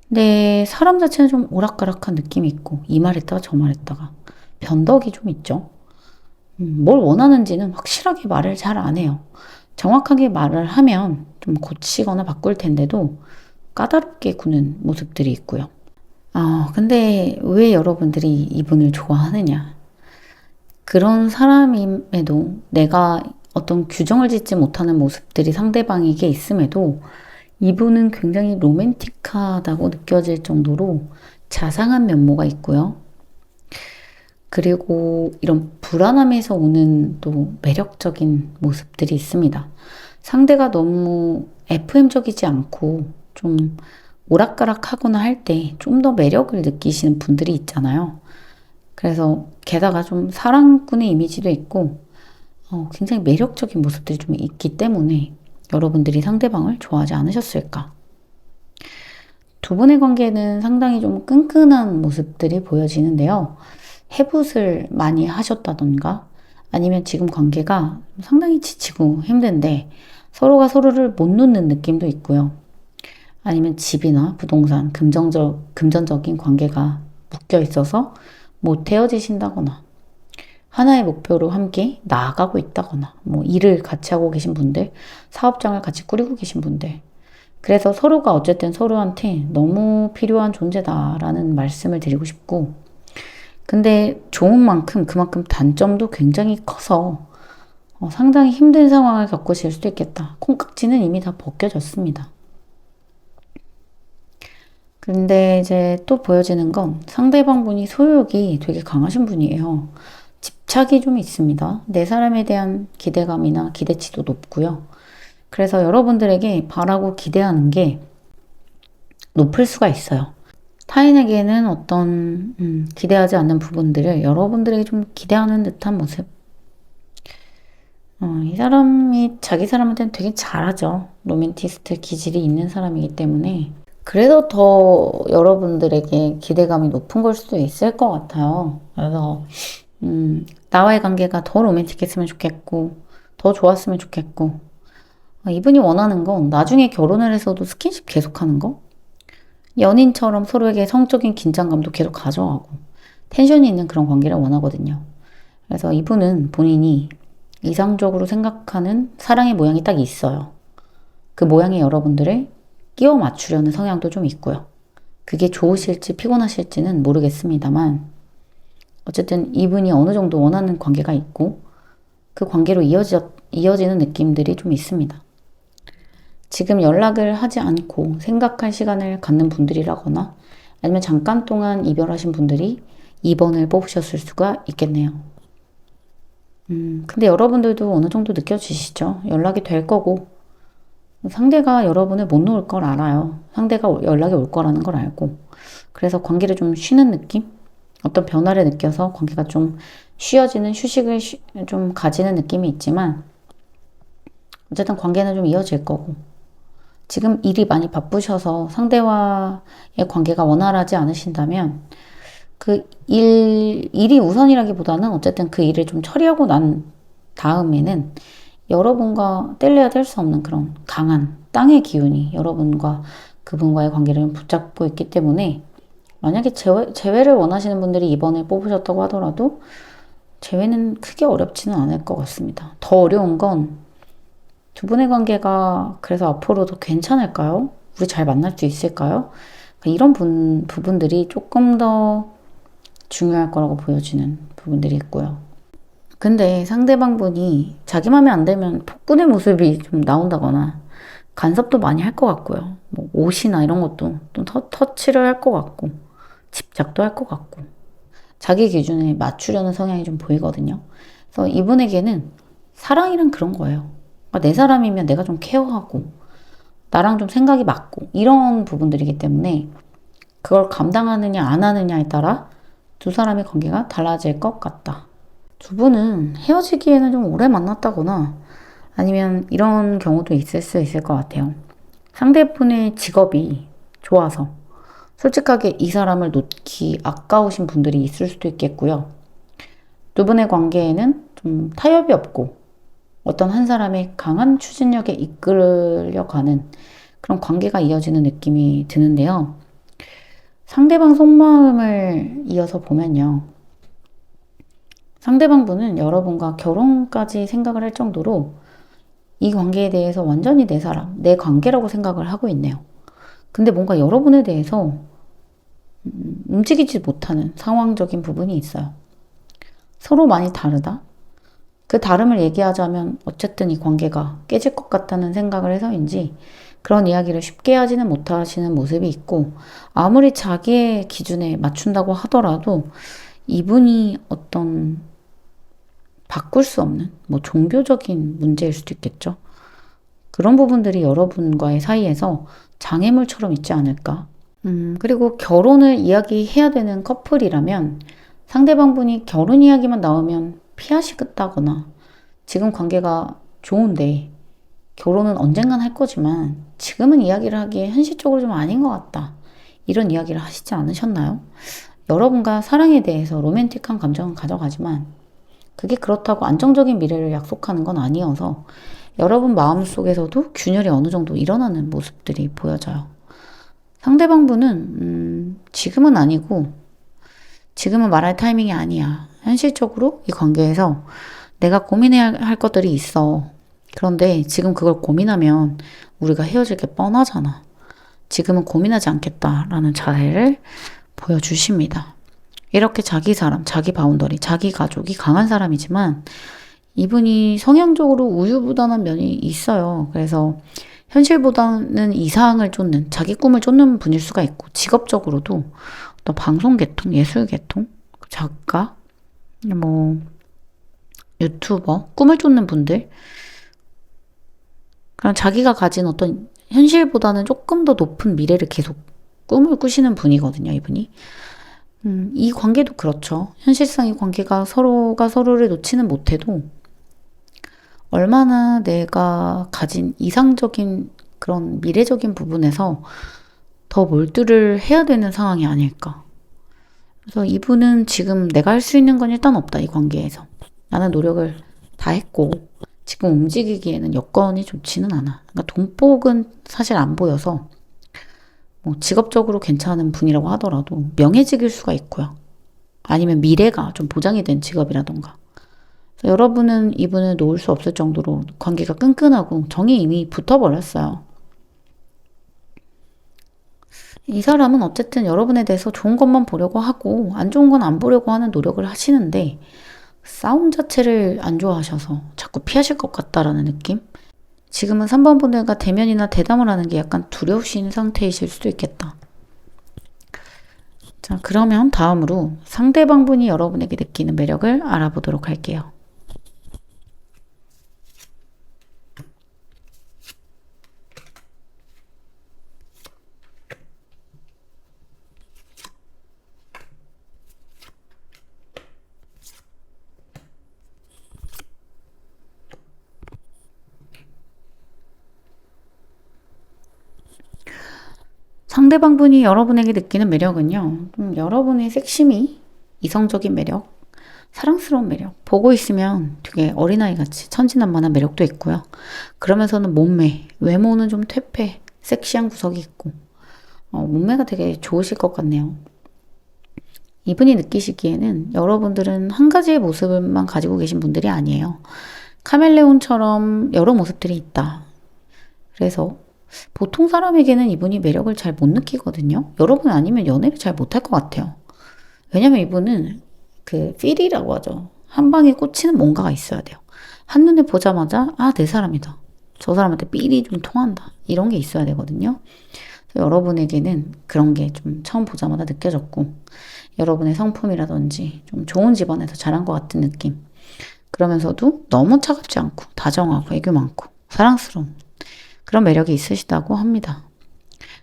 근데 사람 자체는 좀 오락가락한 느낌이 있고 이 말했다가 저 말했다가 변덕이 좀 있죠. 뭘 원하는지는 확실하게 말을 잘 안 해요. 정확하게 말을 하면 좀 고치거나 바꿀 텐데도 까다롭게 구는 모습들이 있고요. 근데 왜 여러분들이 이분을 좋아하느냐? 그런 사람임에도 내가 어떤 규정을 짓지 못하는 모습들이 상대방에게 있음에도 이분은 굉장히 로맨틱하다고 느껴질 정도로 자상한 면모가 있고요. 그리고 이런 불안함에서 오는 또 매력적인 모습들이 있습니다. 상대가 너무 FM적이지 않고 좀 오락가락하거나 할 때 좀 더 매력을 느끼시는 분들이 있잖아요. 그래서 게다가 좀 사랑꾼의 이미지도 있고 굉장히 매력적인 모습들이 좀 있기 때문에 여러분들이 상대방을 좋아하지 않으셨을까? 두 분의 관계는 상당히 좀 끈끈한 모습들이 보여지는데요. 해붓을 많이 하셨다던가 아니면 지금 관계가 상당히 지치고 힘든데 서로가 서로를 못 놓는 느낌도 있고요. 아니면 집이나 부동산, 금전적인 관계가 묶여 있어서 못 헤어지신다거나 하나의 목표로 함께 나아가고 있다거나 뭐 일을 같이 하고 계신 분들, 사업장을 같이 꾸리고 계신 분들 그래서 서로가 어쨌든 서로한테 너무 필요한 존재다라는 말씀을 드리고 싶고 근데 좋은 만큼 그만큼 단점도 굉장히 커서 상당히 힘든 상황을 겪으실 수도 있겠다. 콩깍지는 이미 다 벗겨졌습니다. 근데 이제 또 보여지는 건 상대방 분이 소유욕이 되게 강하신 분이에요. 집착이 좀 있습니다. 내 사람에 대한 기대감이나 기대치도 높고요. 그래서 여러분들에게 바라고 기대하는 게 높을 수가 있어요. 타인에게는 어떤 기대하지 않는 부분들을 여러분들에게 좀 기대하는 듯한 모습. 이 사람이 자기 사람한테는 되게 잘하죠. 로맨티스트 기질이 있는 사람이기 때문에 그래서 더 여러분들에게 기대감이 높은 걸 수도 있을 것 같아요. 그래서 나와의 관계가 더 로맨틱했으면 좋겠고 더 좋았으면 좋겠고 이분이 원하는 건 나중에 결혼을 해서도 스킨십 계속하는 거 연인처럼 서로에게 성적인 긴장감도 계속 가져가고 텐션이 있는 그런 관계를 원하거든요. 그래서 이분은 본인이 이상적으로 생각하는 사랑의 모양이 딱 있어요. 그 모양에 여러분들을 끼워 맞추려는 성향도 좀 있고요. 그게 좋으실지 피곤하실지는 모르겠습니다만 어쨌든 이분이 어느 정도 원하는 관계가 있고 그 관계로 이어지는 느낌들이 좀 있습니다. 지금 연락을 하지 않고 생각할 시간을 갖는 분들이라거나 아니면 잠깐 동안 이별하신 분들이 2번을 뽑으셨을 수가 있겠네요. 근데 여러분들도 어느 정도 느껴지시죠? 연락이 될 거고 상대가 여러분을 못 놓을 걸 알아요. 상대가 연락이 올 거라는 걸 알고 그래서 관계를 좀 쉬는 느낌? 어떤 변화를 느껴서 관계가 좀 쉬어지는 휴식을 좀 가지는 느낌이 있지만 어쨌든 관계는 좀 이어질 거고 지금 일이 많이 바쁘셔서 상대와의 관계가 원활하지 않으신다면 그 일이 우선이라기보다는 어쨌든 그 일을 좀 처리하고 난 다음에는 여러분과 뗄래야 뗄 수 없는 그런 강한 땅의 기운이 여러분과 그분과의 관계를 붙잡고 있기 때문에 만약에 재회를 원하시는 분들이 이번에 뽑으셨다고 하더라도 재회는 크게 어렵지는 않을 것 같습니다. 더 어려운 건 두 분의 관계가 그래서 앞으로도 괜찮을까요? 우리 잘 만날 수 있을까요? 이런 부분들이 조금 더 중요할 거라고 보여지는 부분들이 있고요. 근데 상대방분이 자기 맘에 안 들면 폭군의 모습이 좀 나온다거나 간섭도 많이 할 것 같고요. 뭐 옷이나 이런 것도 좀 터치를 할 것 같고 집착도 할 것 같고 자기 기준에 맞추려는 성향이 좀 보이거든요. 그래서 이분에게는 사랑이란 그런 거예요. 그러니까 내 사람이면 내가 좀 케어하고 나랑 좀 생각이 맞고 이런 부분들이기 때문에 그걸 감당하느냐 안 하느냐에 따라 두 사람의 관계가 달라질 것 같다. 두 분은 헤어지기에는 좀 오래 만났다거나 아니면 이런 경우도 있을 수 있을 것 같아요. 상대분의 직업이 좋아서 솔직하게 이 사람을 놓기 아까우신 분들이 있을 수도 있겠고요. 두 분의 관계에는 좀 타협이 없고 어떤 한 사람의 강한 추진력에 이끌려가는 그런 관계가 이어지는 느낌이 드는데요. 상대방 속마음을 이어서 보면요. 상대방 분은 여러분과 결혼까지 생각을 할 정도로 이 관계에 대해서 완전히 내 사람, 내 관계라고 생각을 하고 있네요. 근데 뭔가 여러분에 대해서 움직이지 못하는 상황적인 부분이 있어요. 서로 많이 다르다? 그 다름을 얘기하자면 어쨌든 이 관계가 깨질 것 같다는 생각을 해서인지 그런 이야기를 쉽게 하지는 못하시는 모습이 있고 아무리 자기의 기준에 맞춘다고 하더라도 이분이 어떤 바꿀 수 없는 뭐 종교적인 문제일 수도 있겠죠. 그런 부분들이 여러분과의 사이에서 장애물처럼 있지 않을까. 그리고 결혼을 이야기해야 되는 커플이라면 상대방 분이 결혼 이야기만 나오면 피하시겠다거나 지금 관계가 좋은데 결혼은 언젠간 할 거지만 지금은 이야기를 하기에 현실적으로 좀 아닌 것 같다. 이런 이야기를 하시지 않으셨나요? 여러분과 사랑에 대해서 로맨틱한 감정은 가져가지만 그게 그렇다고 안정적인 미래를 약속하는 건 아니어서 여러분 마음속에서도 균열이 어느 정도 일어나는 모습들이 보여져요. 상대방 분은 지금은 아니고 지금은 말할 타이밍이 아니야. 현실적으로 이 관계에서 내가 고민해야 할 것들이 있어. 그런데 지금 그걸 고민하면 우리가 헤어질 게 뻔하잖아. 지금은 고민하지 않겠다라는 자세를 보여주십니다. 이렇게 자기 사람, 자기 바운더리, 자기 가족이 강한 사람이지만 이분이 성향적으로 우유부단한 면이 있어요. 그래서 현실보다는 이상을 쫓는, 자기 꿈을 쫓는 분일 수가 있고, 직업적으로도 어떤 방송 계통, 예술 계통, 작가, 뭐, 유튜버, 꿈을 쫓는 분들, 그냥 자기가 가진 어떤 현실보다는 조금 더 높은 미래를 계속 꿈을 꾸시는 분이거든요, 이분이. 이 관계도 그렇죠. 현실상 이 관계가 서로가 서로를 놓지는 못해도 얼마나 내가 가진 이상적인 그런 미래적인 부분에서 더 몰두를 해야 되는 상황이 아닐까. 그래서 이분은 지금 내가 할 수 있는 건 일단 없다, 이 관계에서. 나는 노력을 다 했고, 지금 움직이기에는 여건이 좋지는 않아. 그러니까 돈복은 사실 안 보여서, 뭐 직업적으로 괜찮은 분이라고 하더라도 명예직일 수가 있고요. 아니면 미래가 좀 보장이 된 직업이라던가. 여러분은 이분을 놓을 수 없을 정도로 관계가 끈끈하고 정이 이미 붙어버렸어요. 이 사람은 어쨌든 여러분에 대해서 좋은 것만 보려고 하고 안 좋은 건 안 보려고 하는 노력을 하시는데 싸움 자체를 안 좋아하셔서 자꾸 피하실 것 같다라는 느낌? 지금은 3번 분들과 대면이나 대담을 하는 게 약간 두려우신 상태이실 수도 있겠다. 자, 그러면 다음으로 상대방 분이 여러분에게 느끼는 매력을 알아보도록 할게요. 상대방 분이 여러분에게 느끼는 매력은요, 여러분의 섹시미, 이성적인 매력, 사랑스러운 매력, 보고 있으면 되게 어린아이 같이 천진난만한 매력도 있고요. 그러면서는 몸매, 외모는 좀 퇴폐, 섹시한 구석이 있고, 몸매가 되게 좋으실 것 같네요. 이분이 느끼시기에는 여러분들은 한 가지의 모습만 가지고 계신 분들이 아니에요. 카멜레온처럼 여러 모습들이 있다. 그래서 보통 사람에게는 이분이 매력을 잘 못 느끼거든요. 여러분 아니면 연애를 잘 못할 것 같아요. 왜냐면 이분은 그 필이라고 하죠. 한 방에 꽂히는 뭔가가 있어야 돼요. 한눈에 보자마자 아, 내 사람이다. 저 사람한테 삘이 좀 통한다. 이런 게 있어야 되거든요. 여러분에게는 그런 게 좀 처음 보자마자 느껴졌고 여러분의 성품이라든지 좀 좋은 집안에서 자란 것 같은 느낌. 그러면서도 너무 차갑지 않고 다정하고 애교 많고 사랑스러운 그런 매력이 있으시다고 합니다.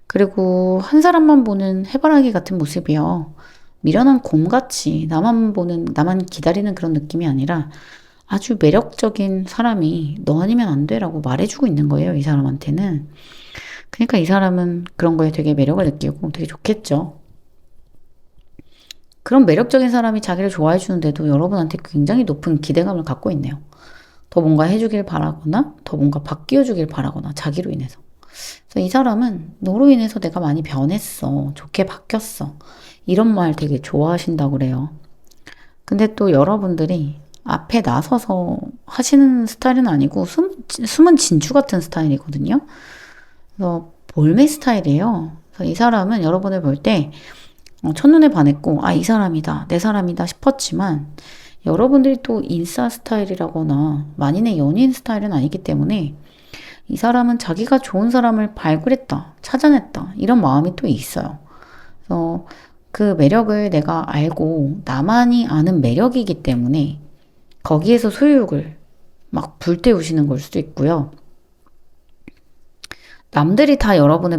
그리고 한 사람만 보는 해바라기 같은 모습이요. 미련한 곰같이 나만 기다리는 그런 느낌이 아니라 아주 매력적인 사람이 너 아니면 안 돼라고 말해주고 있는 거예요. 이 사람한테는. 그러니까 이 사람은 그런 거에 되게 매력을 느끼고 되게 좋겠죠. 그런 매력적인 사람이 자기를 좋아해 주는데도 여러분한테 굉장히 높은 기대감을 갖고 있네요. 더 뭔가 해주길 바라거나 더 뭔가 바뀌어 주길 바라거나 자기로 인해서. 그래서 이 사람은 너로 인해서 내가 많이 변했어. 좋게 바뀌었어. 이런 말 되게 좋아하신다고 그래요. 근데 또 여러분들이 앞에 나서서 하시는 스타일은 아니고 숨은 진주 같은 스타일이거든요. 그래서 볼매 스타일이에요. 그래서 이 사람은 여러분을 볼 때 첫눈에 반했고 아, 이 사람이다 내 사람이다 싶었지만 여러분들이 또 인싸 스타일이라거나 만인의 연인 스타일은 아니기 때문에 이 사람은 자기가 좋은 사람을 발굴했다 찾아냈다 이런 마음이 또 있어요. 그래서 그 매력을 내가 알고 나만이 아는 매력이기 때문에 거기에서 소유욕을 막 불태우시는 걸 수도 있고요. 남들이 다 여러분을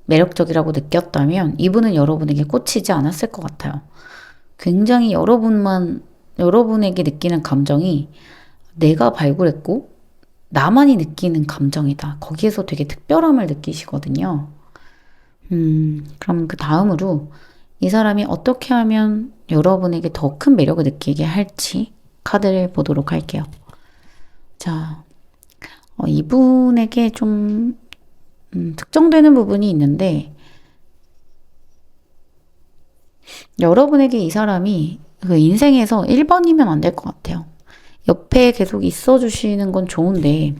매력적이라고 느꼈다면 이분은 여러분에게 꽂히지 않았을 것 같아요. 굉장히 여러분에게 느끼는 감정이 내가 발굴했고 나만이 느끼는 감정이다. 거기에서 되게 특별함을 느끼시거든요. 그럼 그 다음으로 이 사람이 어떻게 하면 여러분에게 더 큰 매력을 느끼게 할지 카드를 보도록 할게요. 자, 이분에게 좀 특정되는 부분이 있는데 여러분에게 이 사람이 그 인생에서 1번이면 안 될 것 같아요. 옆에 계속 있어 주시는 건 좋은데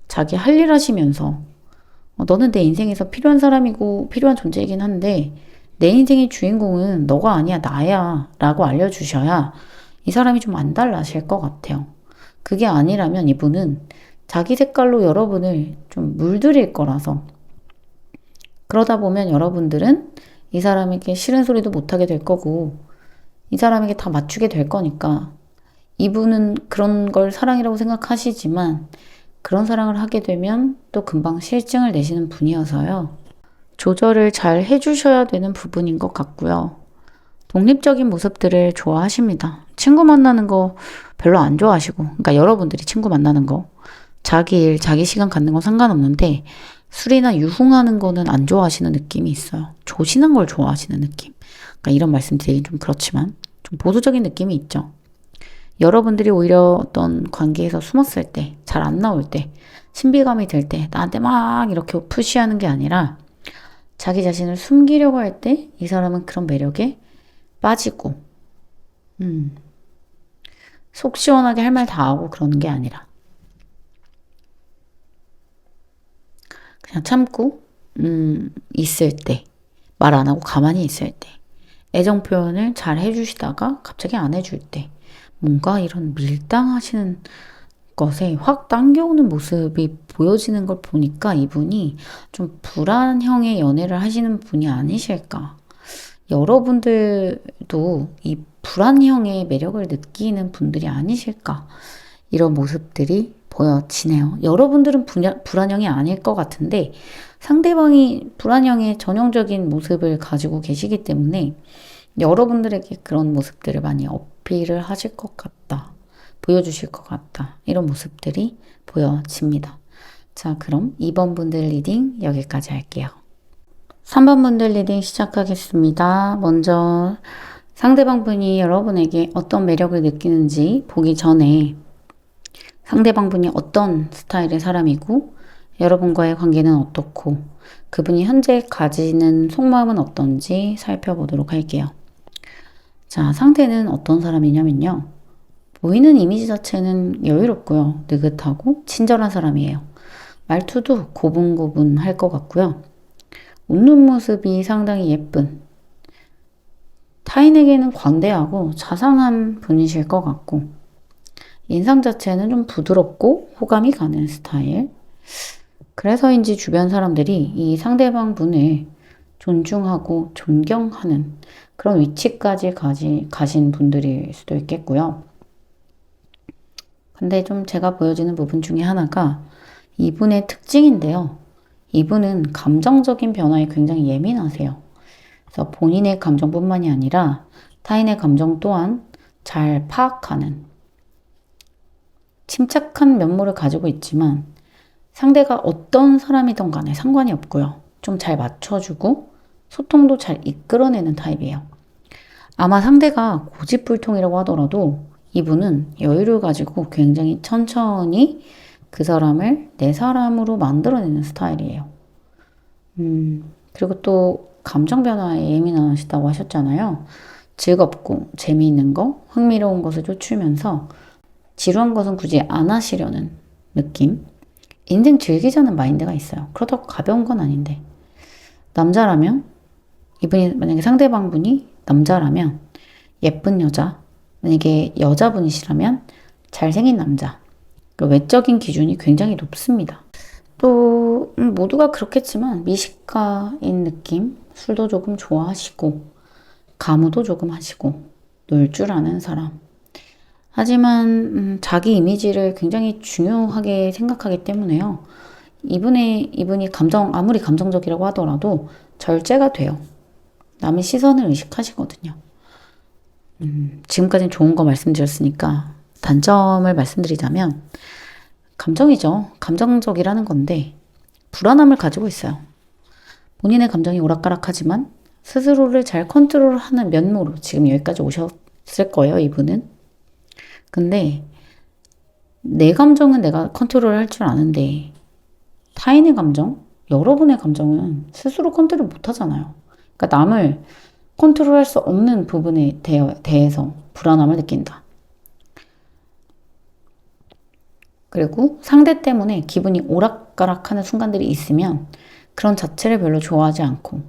자기 할 일 하시면서 너는 내 인생에서 필요한 사람이고 필요한 존재이긴 한데 내 인생의 주인공은 너가 아니야 나야 라고 알려주셔야 이 사람이 좀 안 달라질 것 같아요. 그게 아니라면 이분은 자기 색깔로 여러분을 좀 물들일 거라서 그러다 보면 여러분들은 이 사람에게 싫은 소리도 못하게 될 거고 이 사람에게 다 맞추게 될 거니까 이분은 그런 걸 사랑이라고 생각하시지만 그런 사랑을 하게 되면 또 금방 실증을 내시는 분이어서요. 조절을 잘 해주셔야 되는 부분인 것 같고요. 독립적인 모습들을 좋아하십니다. 친구 만나는 거 별로 안 좋아하시고, 그러니까 여러분들이 친구 만나는 거, 자기 일, 자기 시간 갖는 건 상관없는데 술이나 유흥하는 거는 안 좋아하시는 느낌이 있어요. 조신한 걸 좋아하시는 느낌. 그러니까 이런 말씀 드리긴 좀 그렇지만 좀 보수적인 느낌이 있죠. 여러분들이 오히려 어떤 관계에서 숨었을 때, 잘 안 나올 때, 신비감이 들 때, 나한테 막 이렇게 푸시하는 게 아니라 자기 자신을 숨기려고 할 때 이 사람은 그런 매력에 빠지고, 속 시원하게 할 말 다 하고 그러는 게 아니라 그냥 참고, 있을 때, 말 안 하고 가만히 있을 때, 애정 표현을 잘 해주시다가 갑자기 안 해줄 때, 뭔가 이런 밀당하시는 것에 확 당겨오는 모습이 보여지는 걸 보니까 이분이 좀 불안형의 연애를 하시는 분이 아니실까. 여러분들도 이 불안형의 매력을 느끼는 분들이 아니실까. 이런 모습들이 보여지네요. 여러분들은 불안형이 아닐 것 같은데 상대방이 불안형의 전형적인 모습을 가지고 계시기 때문에 여러분들에게 그런 모습들을 많이 어필을 하실 것 같다. 보여주실 것 같다. 이런 모습들이 보여집니다. 자, 그럼 2번 분들 리딩 여기까지 할게요. 3번 분들 리딩 시작하겠습니다. 먼저 상대방 분이 여러분에게 어떤 매력을 느끼는지 보기 전에 상대방 분이 어떤 스타일의 사람이고 여러분과의 관계는 어떻고 그분이 현재 가지는 속마음은 어떤지 살펴보도록 할게요. 자, 상대는 어떤 사람이냐면요. 보이는 이미지 자체는 여유롭고요. 느긋하고 친절한 사람이에요. 말투도 고분고분할 것 같고요. 웃는 모습이 상당히 예쁜 타인에게는 관대하고 자상한 분이실 것 같고, 인상 자체는 좀 부드럽고 호감이 가는 스타일. 그래서인지 주변 사람들이 이 상대방 분을 존중하고 존경하는 그런 위치까지 가신 분들일 수도 있겠고요. 근데 좀 제가 보여지는 부분 중에 하나가 이분의 특징인데요. 이분은 감정적인 변화에 굉장히 예민하세요. 그래서 본인의 감정뿐만이 아니라 타인의 감정 또한 잘 파악하는 침착한 면모를 가지고 있지만 상대가 어떤 사람이든 간에 상관이 없고요. 좀 잘 맞춰주고 소통도 잘 이끌어내는 타입이에요. 아마 상대가 고집불통이라고 하더라도 이분은 여유를 가지고 굉장히 천천히 그 사람을 내 사람으로 만들어내는 스타일이에요. 그리고 또 감정 변화에 예민하시다고 하셨잖아요. 즐겁고 재미있는 거, 흥미로운 것을 쫓으면서 지루한 것은 굳이 안 하시려는 느낌? 인생 즐기자는 마인드가 있어요. 그렇다고 가벼운 건 아닌데. 남자라면, 이분이 만약에 상대방분이 남자라면, 예쁜 여자, 만약에 여자분이시라면, 잘생긴 남자. 그 외적인 기준이 굉장히 높습니다. 또, 모두가 그렇겠지만, 미식가인 느낌, 술도 조금 좋아하시고, 가무도 조금 하시고, 놀 줄 아는 사람. 하지만 자기 이미지를 굉장히 중요하게 생각하기 때문에요. 이분이 아무리 감정적이라고 하더라도 절제가 돼요. 남의 시선을 의식하시거든요. 지금까지는 좋은 거 말씀드렸으니까 단점을 말씀드리자면 감정이죠. 감정적이라는 건데 불안함을 가지고 있어요. 본인의 감정이 오락가락하지만 스스로를 잘 컨트롤하는 면모로 지금 여기까지 오셨을 거예요, 이분은. 근데 내 감정은 내가 컨트롤 할 줄 아는데 타인의 감정, 여러분의 감정은 스스로 컨트롤 못 하잖아요. 그러니까 남을 컨트롤 할 수 없는 부분에 대해서 불안함을 느낀다. 그리고 상대 때문에 기분이 오락가락하는 순간들이 있으면 그런 자체를 별로 좋아하지 않고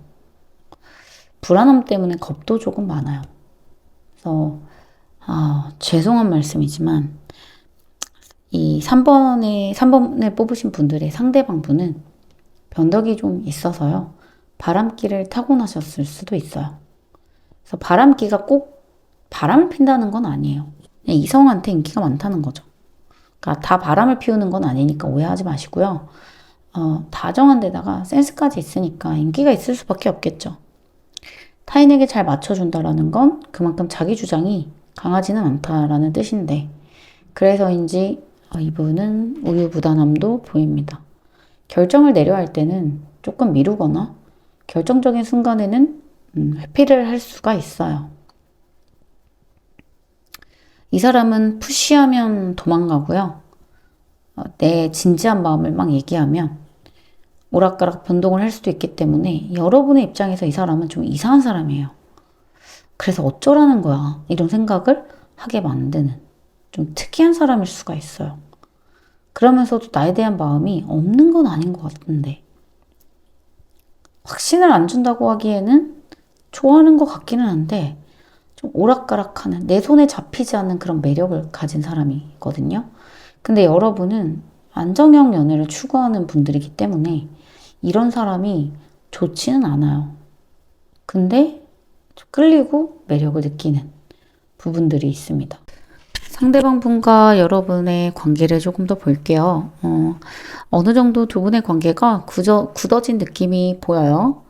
불안함 때문에 겁도 조금 많아요. 그래서 죄송한 말씀이지만, 이 3번에 뽑으신 분들의 상대방 분은 변덕이 좀 있어서요. 바람기를 타고나셨을 수도 있어요. 그래서 바람기가 꼭 바람을 핀다는 건 아니에요. 그냥 이성한테 인기가 많다는 거죠. 그러니까 다 바람을 피우는 건 아니니까 오해하지 마시고요. 다정한 데다가 센스까지 있으니까 인기가 있을 수밖에 없겠죠. 타인에게 잘 맞춰준다라는 건 그만큼 자기 주장이 강하지는 않다라는 뜻인데 그래서인지 이분은 우유부단함도 보입니다. 결정을 내려야 할 때는 조금 미루거나 결정적인 순간에는 회피를 할 수가 있어요. 이 사람은 푸시하면 도망가고요. 내 진지한 마음을 막 얘기하면 오락가락 변동을 할 수도 있기 때문에 여러분의 입장에서 이 사람은 좀 이상한 사람이에요. 그래서 어쩌라는 거야. 이런 생각을 하게 만드는 좀 특이한 사람일 수가 있어요. 그러면서도 나에 대한 마음이 없는 건 아닌 것 같은데 확신을 안 준다고 하기에는 좋아하는 것 같기는 한데 좀 오락가락하는 내 손에 잡히지 않는 그런 매력을 가진 사람이거든요. 근데 여러분은 안정형 연애를 추구하는 분들이기 때문에 이런 사람이 좋지는 않아요. 근데 끌리고 매력을 느끼는 부분들이 있습니다. 상대방 분과 여러분의 관계를 조금 더 볼게요. 어느 정도 두 분의 관계가 굳어진 느낌이 보여요.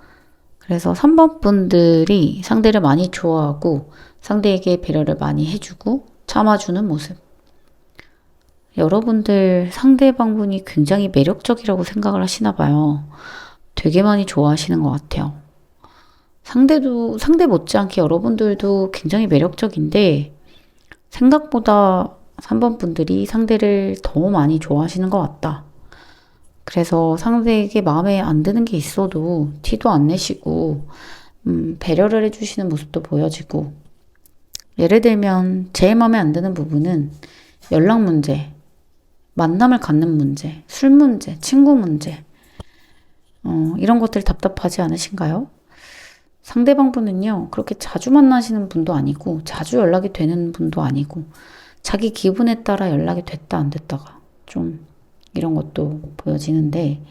그래서 3번 분들이 상대를 많이 좋아하고 상대에게 배려를 많이 해주고 참아주는 모습. 여러분들 상대방 분이 굉장히 매력적이라고 생각을 하시나 봐요. 되게 많이 좋아하시는 것 같아요. 상대 못지않게 여러분들도 굉장히 매력적인데 생각보다 3번 분들이 상대를 더 많이 좋아하시는 것 같다. 그래서 상대에게 마음에 안 드는 게 있어도 티도 안 내시고 배려를 해주시는 모습도 보여지고 예를 들면 제일 마음에 안 드는 부분은 연락 문제, 만남을 갖는 문제, 술 문제, 친구 문제 이런 것들 답답하지 않으신가요? 상대방분은요, 그렇게 자주 만나시는 분도 아니고, 자주 연락이 되는 분도 아니고, 자기 기분에 따라 연락이 됐다, 안 됐다가 좀 이런 것도 보여지는데,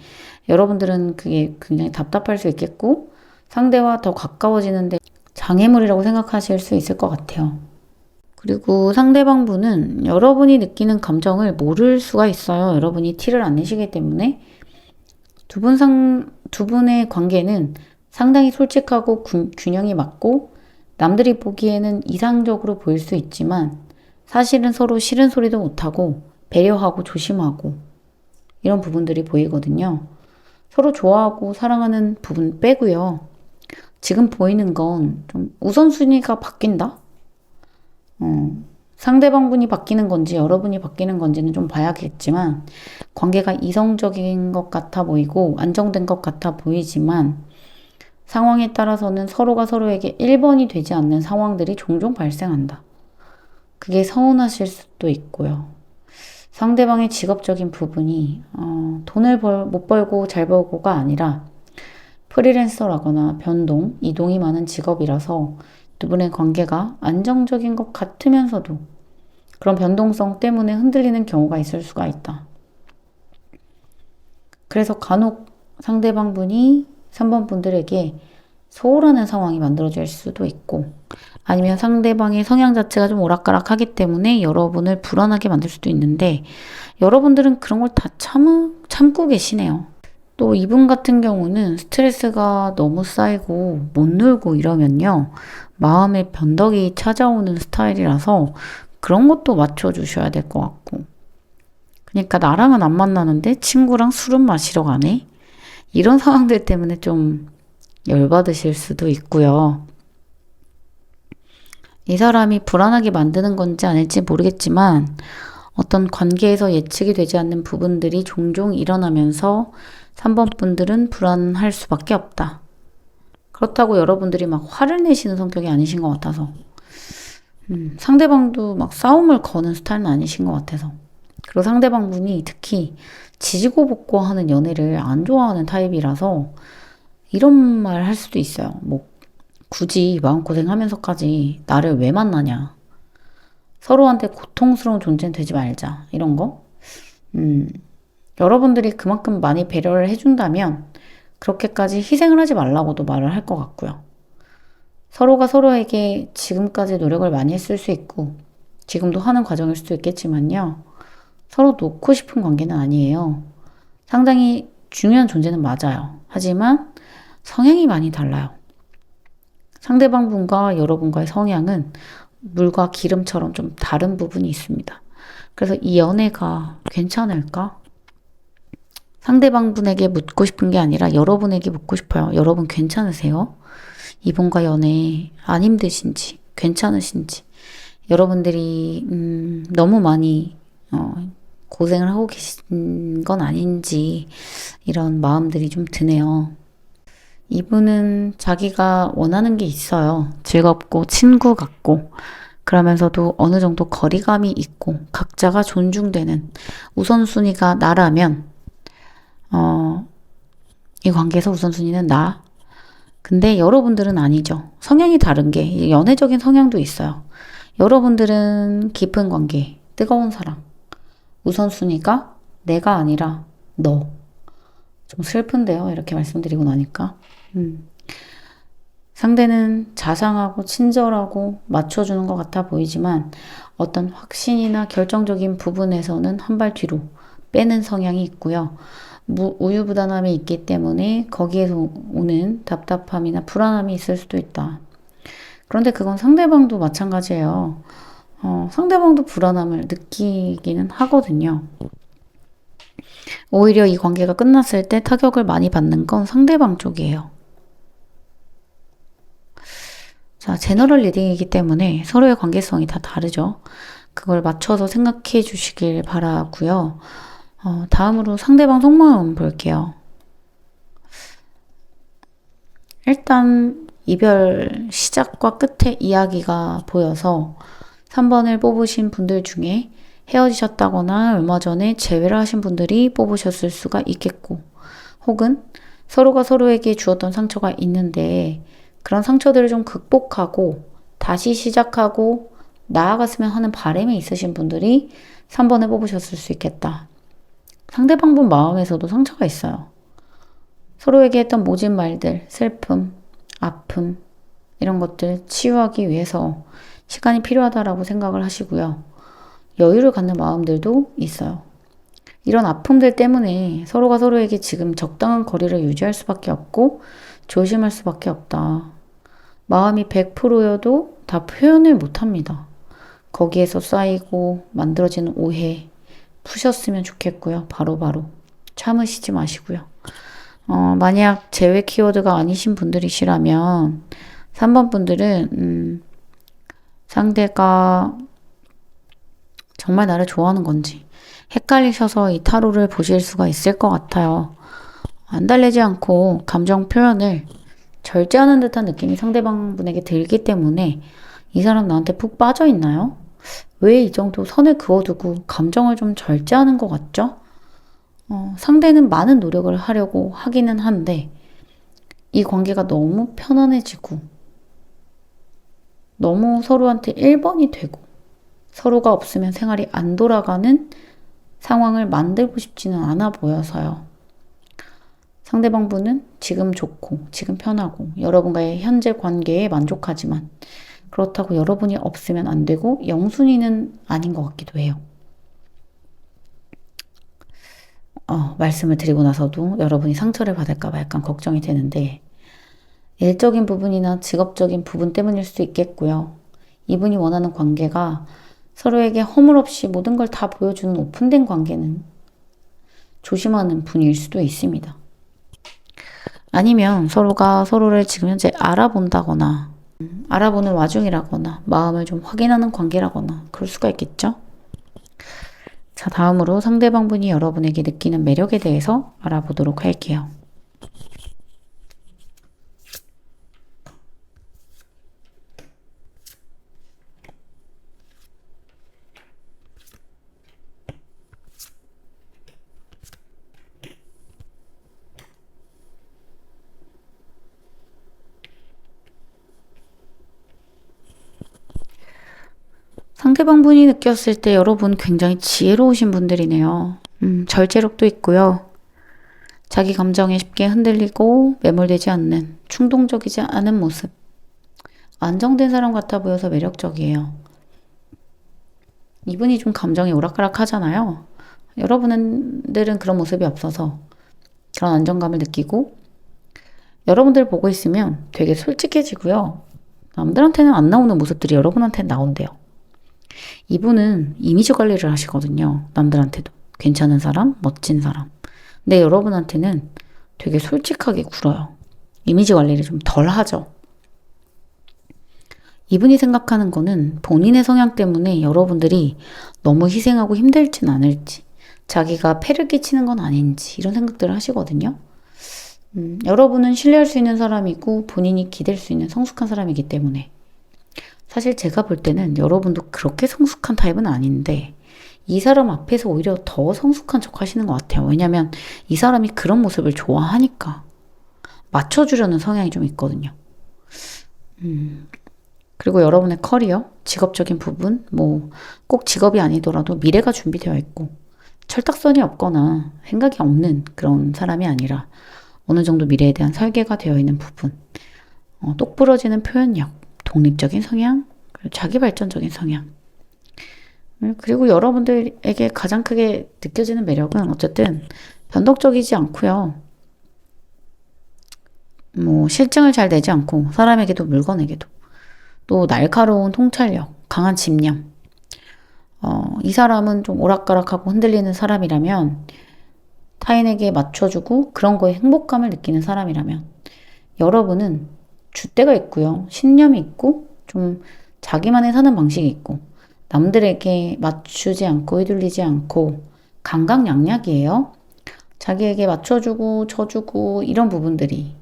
여러분들은 그게 굉장히 답답할 수 있겠고, 상대와 더 가까워지는데 장애물이라고 생각하실 수 있을 것 같아요. 그리고 상대방분은 여러분이 느끼는 감정을 모를 수가 있어요. 여러분이 티를 안 내시기 때문에 두 분의 관계는 상당히 솔직하고 균형이 맞고 남들이 보기에는 이상적으로 보일 수 있지만 사실은 서로 싫은 소리도 못하고 배려하고 조심하고 이런 부분들이 보이거든요. 서로 좋아하고 사랑하는 부분 빼고요. 지금 보이는 건 좀 우선순위가 바뀐다? 상대방분이 바뀌는 건지 여러분이 바뀌는 건지는 좀 봐야겠지만 관계가 이성적인 것 같아 보이고 안정된 것 같아 보이지만 상황에 따라서는 서로가 서로에게 1번이 되지 않는 상황들이 종종 발생한다. 그게 서운하실 수도 있고요. 상대방의 직업적인 부분이 돈을 못 벌고 잘 벌고가 아니라 프리랜서라거나 변동, 이동이 많은 직업이라서 두 분의 관계가 안정적인 것 같으면서도 그런 변동성 때문에 흔들리는 경우가 있을 수가 있다. 그래서 간혹 상대방 분이 3번 분들에게 소홀하는 상황이 만들어질 수도 있고 아니면 상대방의 성향 자체가 좀 오락가락하기 때문에 여러분을 불안하게 만들 수도 있는데 여러분들은 그런 걸 다 참고 계시네요. 또 이분 같은 경우는 스트레스가 너무 쌓이고 못 놀고 이러면요. 마음의 변덕이 찾아오는 스타일이라서 그런 것도 맞춰주셔야 될 것 같고. 그러니까 나랑은 안 만나는데 친구랑 술은 마시러 가네? 이런 상황들 때문에 좀 열받으실 수도 있고요. 이 사람이 불안하게 만드는 건지 아닐지 모르겠지만 어떤 관계에서 예측이 되지 않는 부분들이 종종 일어나면서 3번 분들은 불안할 수밖에 없다. 그렇다고 여러분들이 막 화를 내시는 성격이 아니신 것 같아서 상대방도 막 싸움을 거는 스타일은 아니신 것 같아서 그리고 상대방 분이 특히 지지고 볶고 하는 연애를 안 좋아하는 타입이라서 이런 말 할 수도 있어요. 뭐 굳이 마음고생하면서까지 나를 왜 만나냐. 서로한테 고통스러운 존재는 되지 말자. 이런 거. 여러분들이 그만큼 많이 배려를 해준다면 그렇게까지 희생을 하지 말라고도 말을 할 것 같고요. 서로가 서로에게 지금까지 노력을 많이 했을 수 있고 지금도 하는 과정일 수도 있겠지만요. 서로 놓고 싶은 관계는 아니에요. 상당히 중요한 존재는 맞아요. 하지만 성향이 많이 달라요. 상대방 분과 여러분과의 성향은 물과 기름처럼 좀 다른 부분이 있습니다. 그래서 이 연애가 괜찮을까? 상대방 분에게 묻고 싶은 게 아니라 여러분에게 묻고 싶어요. 여러분 괜찮으세요? 이분과 연애 안 힘드신지, 괜찮으신지, 여러분들이 너무 많이 고생을 하고 계신 건 아닌지 이런 마음들이 좀 드네요. 이분은 자기가 원하는 게 있어요. 즐겁고 친구 같고 그러면서도 어느 정도 거리감이 있고 각자가 존중되는 우선순위가 나라면 이 관계에서 우선순위는 나. 근데 여러분들은 아니죠. 성향이 다른 게 연애적인 성향도 있어요. 여러분들은 깊은 관계, 뜨거운 사랑. 우선순위가 내가 아니라 너. 좀 슬픈데요. 이렇게 말씀드리고 나니까. 상대는 자상하고 친절하고 맞춰주는 것 같아 보이지만 어떤 확신이나 결정적인 부분에서는 한 발 뒤로 빼는 성향이 있고요. 우유부단함이 있기 때문에 거기에서 오는 답답함이나 불안함이 있을 수도 있다. 그런데 그건 상대방도 마찬가지예요. 상대방도 불안함을 느끼기는 하거든요. 오히려 이 관계가 끝났을 때 타격을 많이 받는 건 상대방 쪽이에요. 자, 제너럴 리딩이기 때문에 서로의 관계성이 다 다르죠. 그걸 맞춰서 생각해 주시길 바라고요. 다음으로 상대방 속마음 볼게요. 일단 이별 시작과 끝의 이야기가 보여서 3번을 뽑으신 분들 중에 헤어지셨다거나 얼마 전에 재회를 하신 분들이 뽑으셨을 수가 있겠고 혹은 서로가 서로에게 주었던 상처가 있는데 그런 상처들을 좀 극복하고 다시 시작하고 나아갔으면 하는 바람이 있으신 분들이 3번 해보셨을 수 있겠다. 상대방분 마음에서도 상처가 있어요. 서로에게 했던 모진 말들, 슬픔, 아픔 이런 것들 치유하기 위해서 시간이 필요하다라고 생각을 하시고요. 여유를 갖는 마음들도 있어요. 이런 아픔들 때문에 서로가 서로에게 지금 적당한 거리를 유지할 수밖에 없고 조심할 수밖에 없다. 마음이 100%여도 다 표현을 못합니다. 거기에서 쌓이고 만들어지는 오해 푸셨으면 좋겠고요. 바로바로 참으시지 마시고요. 만약 제외 키워드가 아니신 분들이시라면 3번 분들은 상대가 정말 나를 좋아하는 건지 헷갈리셔서 이 타로를 보실 수가 있을 것 같아요. 안달내지 않고 감정 표현을 절제하는 듯한 느낌이 상대방 분에게 들기 때문에 이 사람 나한테 푹 빠져 있나요? 왜 이 정도 선을 그어두고 감정을 좀 절제하는 것 같죠? 상대는 많은 노력을 하려고 하기는 한데 이 관계가 너무 편안해지고 너무 서로한테 1번이 되고 서로가 없으면 생활이 안 돌아가는 상황을 만들고 싶지는 않아 보여서요. 상대방 분은 지금 좋고 지금 편하고 여러분과의 현재 관계에 만족하지만 그렇다고 여러분이 없으면 안 되고 영순위는 아닌 것 같기도 해요. 말씀을 드리고 나서도 여러분이 상처를 받을까봐 약간 걱정이 되는데 일적인 부분이나 직업적인 부분 때문일 수도 있겠고요. 이분이 원하는 관계가 서로에게 허물없이 모든 걸 다 보여주는 오픈된 관계는 조심하는 분일 수도 있습니다. 아니면 서로가 서로를 지금 현재 알아본다거나 알아보는 와중이라거나 마음을 좀 확인하는 관계라거나 그럴 수가 있겠죠. 자, 다음으로 상대방 분이 여러분에게 느끼는 매력에 대해서 알아보도록 할게요. 상대방 분이 느꼈을 때 여러분 굉장히 지혜로우신 분들이네요. 절제력도 있고요. 자기 감정에 쉽게 흔들리고 매몰되지 않는 충동적이지 않은 모습. 안정된 사람 같아 보여서 매력적이에요. 이분이 좀 감정이 오락가락 하잖아요. 여러분들은 그런 모습이 없어서 그런 안정감을 느끼고 여러분들 보고 있으면 되게 솔직해지고요. 남들한테는 안 나오는 모습들이 여러분한테는 나온대요. 이분은 이미지 관리를 하시거든요. 남들한테도. 괜찮은 사람, 멋진 사람. 근데 여러분한테는 되게 솔직하게 굴어요. 이미지 관리를 좀 덜 하죠. 이분이 생각하는 거는 본인의 성향 때문에 여러분들이 너무 희생하고 힘들진 않을지, 자기가 폐를 끼치는 건 아닌지 이런 생각들을 하시거든요. 여러분은 신뢰할 수 있는 사람이고 본인이 기댈 수 있는 성숙한 사람이기 때문에 사실 제가 볼 때는 여러분도 그렇게 성숙한 타입은 아닌데 이 사람 앞에서 오히려 더 성숙한 척 하시는 것 같아요. 왜냐면 이 사람이 그런 모습을 좋아하니까 맞춰주려는 성향이 좀 있거든요. 그리고 여러분의 커리어, 직업적인 부분, 뭐 꼭 직업이 아니더라도 미래가 준비되어 있고 철딱선이 없거나 생각이 없는 그런 사람이 아니라 어느 정도 미래에 대한 설계가 되어 있는 부분, 똑부러지는 표현력, 독립적인 성향, 그리고 자기 발전적인 성향. 그리고 여러분들에게 가장 크게 느껴지는 매력은 어쨌든 변덕적이지 않고요. 뭐 실증을 잘 내지 않고 사람에게도 물건에게도 또 날카로운 통찰력, 강한 집념. 이 사람은 좀 오락가락하고 흔들리는 사람이라면 타인에게 맞춰주고 그런 거에 행복감을 느끼는 사람이라면 여러분은 줏대가 있고요. 신념이 있고 좀 자기만의 사는 방식이 있고 남들에게 맞추지 않고 휘둘리지 않고 강강약약이에요. 자기에게 맞춰주고 쳐주고 이런 부분들이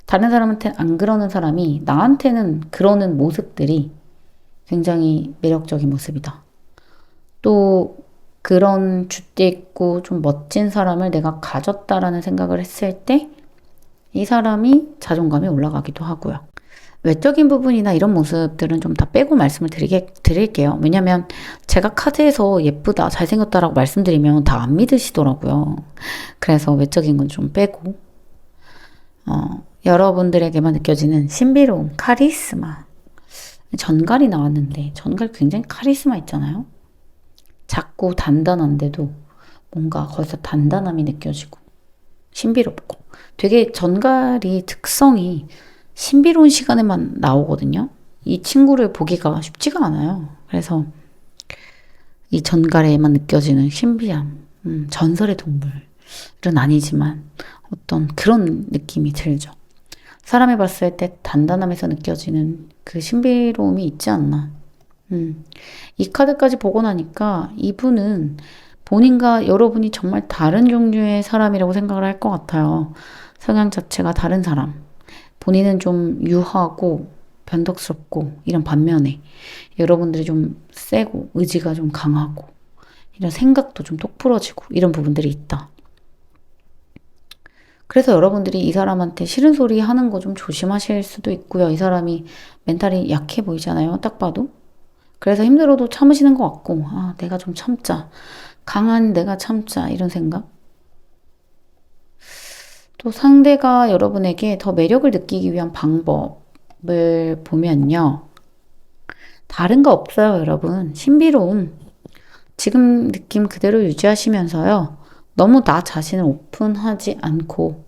다른 사람한테는 안 그러는 사람이 나한테는 그러는 모습들이 굉장히 매력적인 모습이다. 또 그런 줏대 있고 좀 멋진 사람을 내가 가졌다라는 생각을 했을 때 이 사람이 자존감이 올라가기도 하고요. 외적인 부분이나 이런 모습들은 좀 다 빼고 말씀을 드릴게요. 왜냐면 제가 카드에서 예쁘다, 잘생겼다라고 말씀드리면 다 안 믿으시더라고요. 그래서 외적인 건 좀 빼고, 여러분들에게만 느껴지는 신비로움, 카리스마. 전갈이 나왔는데, 전갈 굉장히 카리스마 있잖아요? 작고 단단한데도 뭔가 거기서 단단함이 느껴지고, 신비롭고. 되게 전갈이 특성이 신비로운 시간에만 나오거든요. 이 친구를 보기가 쉽지가 않아요. 그래서 이 전갈에만 느껴지는 신비함, 전설의 동물은 아니지만 어떤 그런 느낌이 들죠. 사람이 봤을 때 단단함에서 느껴지는 그 신비로움이 있지 않나. 이 카드까지 보고 나니까 이분은 본인과 여러분이 정말 다른 종류의 사람이라고 생각을 할 것 같아요. 성향 자체가 다른 사람. 본인은 좀 유하고 변덕스럽고 이런 반면에 여러분들이 좀 세고 의지가 좀 강하고 이런 생각도 좀 똑부러지고 이런 부분들이 있다. 그래서 여러분들이 이 사람한테 싫은 소리 하는 거 좀 조심하실 수도 있고요. 이 사람이 멘탈이 약해 보이잖아요. 딱 봐도. 그래서 힘들어도 참으시는 것 같고, 아, 내가 좀 참자. 강한 내가 참자. 이런 생각. 또 상대가 여러분에게 더 매력을 느끼기 위한 방법을 보면요. 다른 거 없어요, 여러분. 신비로움. 지금 느낌 그대로 유지하시면서요. 너무 나 자신을 오픈하지 않고,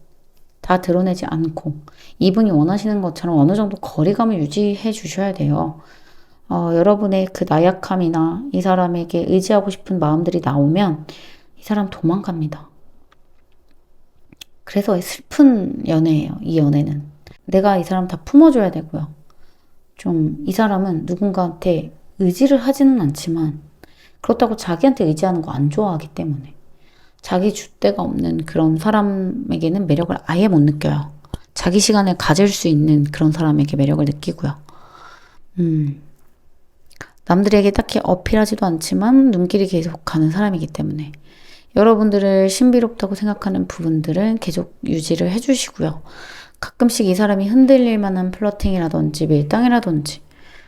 다 드러내지 않고, 이분이 원하시는 것처럼 어느 정도 거리감을 유지해 주셔야 돼요. 여러분의 그 나약함이나 이 사람에게 의지하고 싶은 마음들이 나오면 이 사람 도망갑니다. 그래서 슬픈 연애예요, 이 연애는. 내가 이 사람 다 품어줘야 되고요. 좀 이 사람은 누군가한테 의지를 하지는 않지만 그렇다고 자기한테 의지하는 거 안 좋아하기 때문에 자기 줏대가 없는 그런 사람에게는 매력을 아예 못 느껴요. 자기 시간을 가질 수 있는 그런 사람에게 매력을 느끼고요. 남들에게 딱히 어필하지도 않지만 눈길이 계속 가는 사람이기 때문에 여러분들을 신비롭다고 생각하는 부분들은 계속 유지를 해주시고요. 가끔씩 이 사람이 흔들릴 만한 플러팅이라든지 밀당이라든지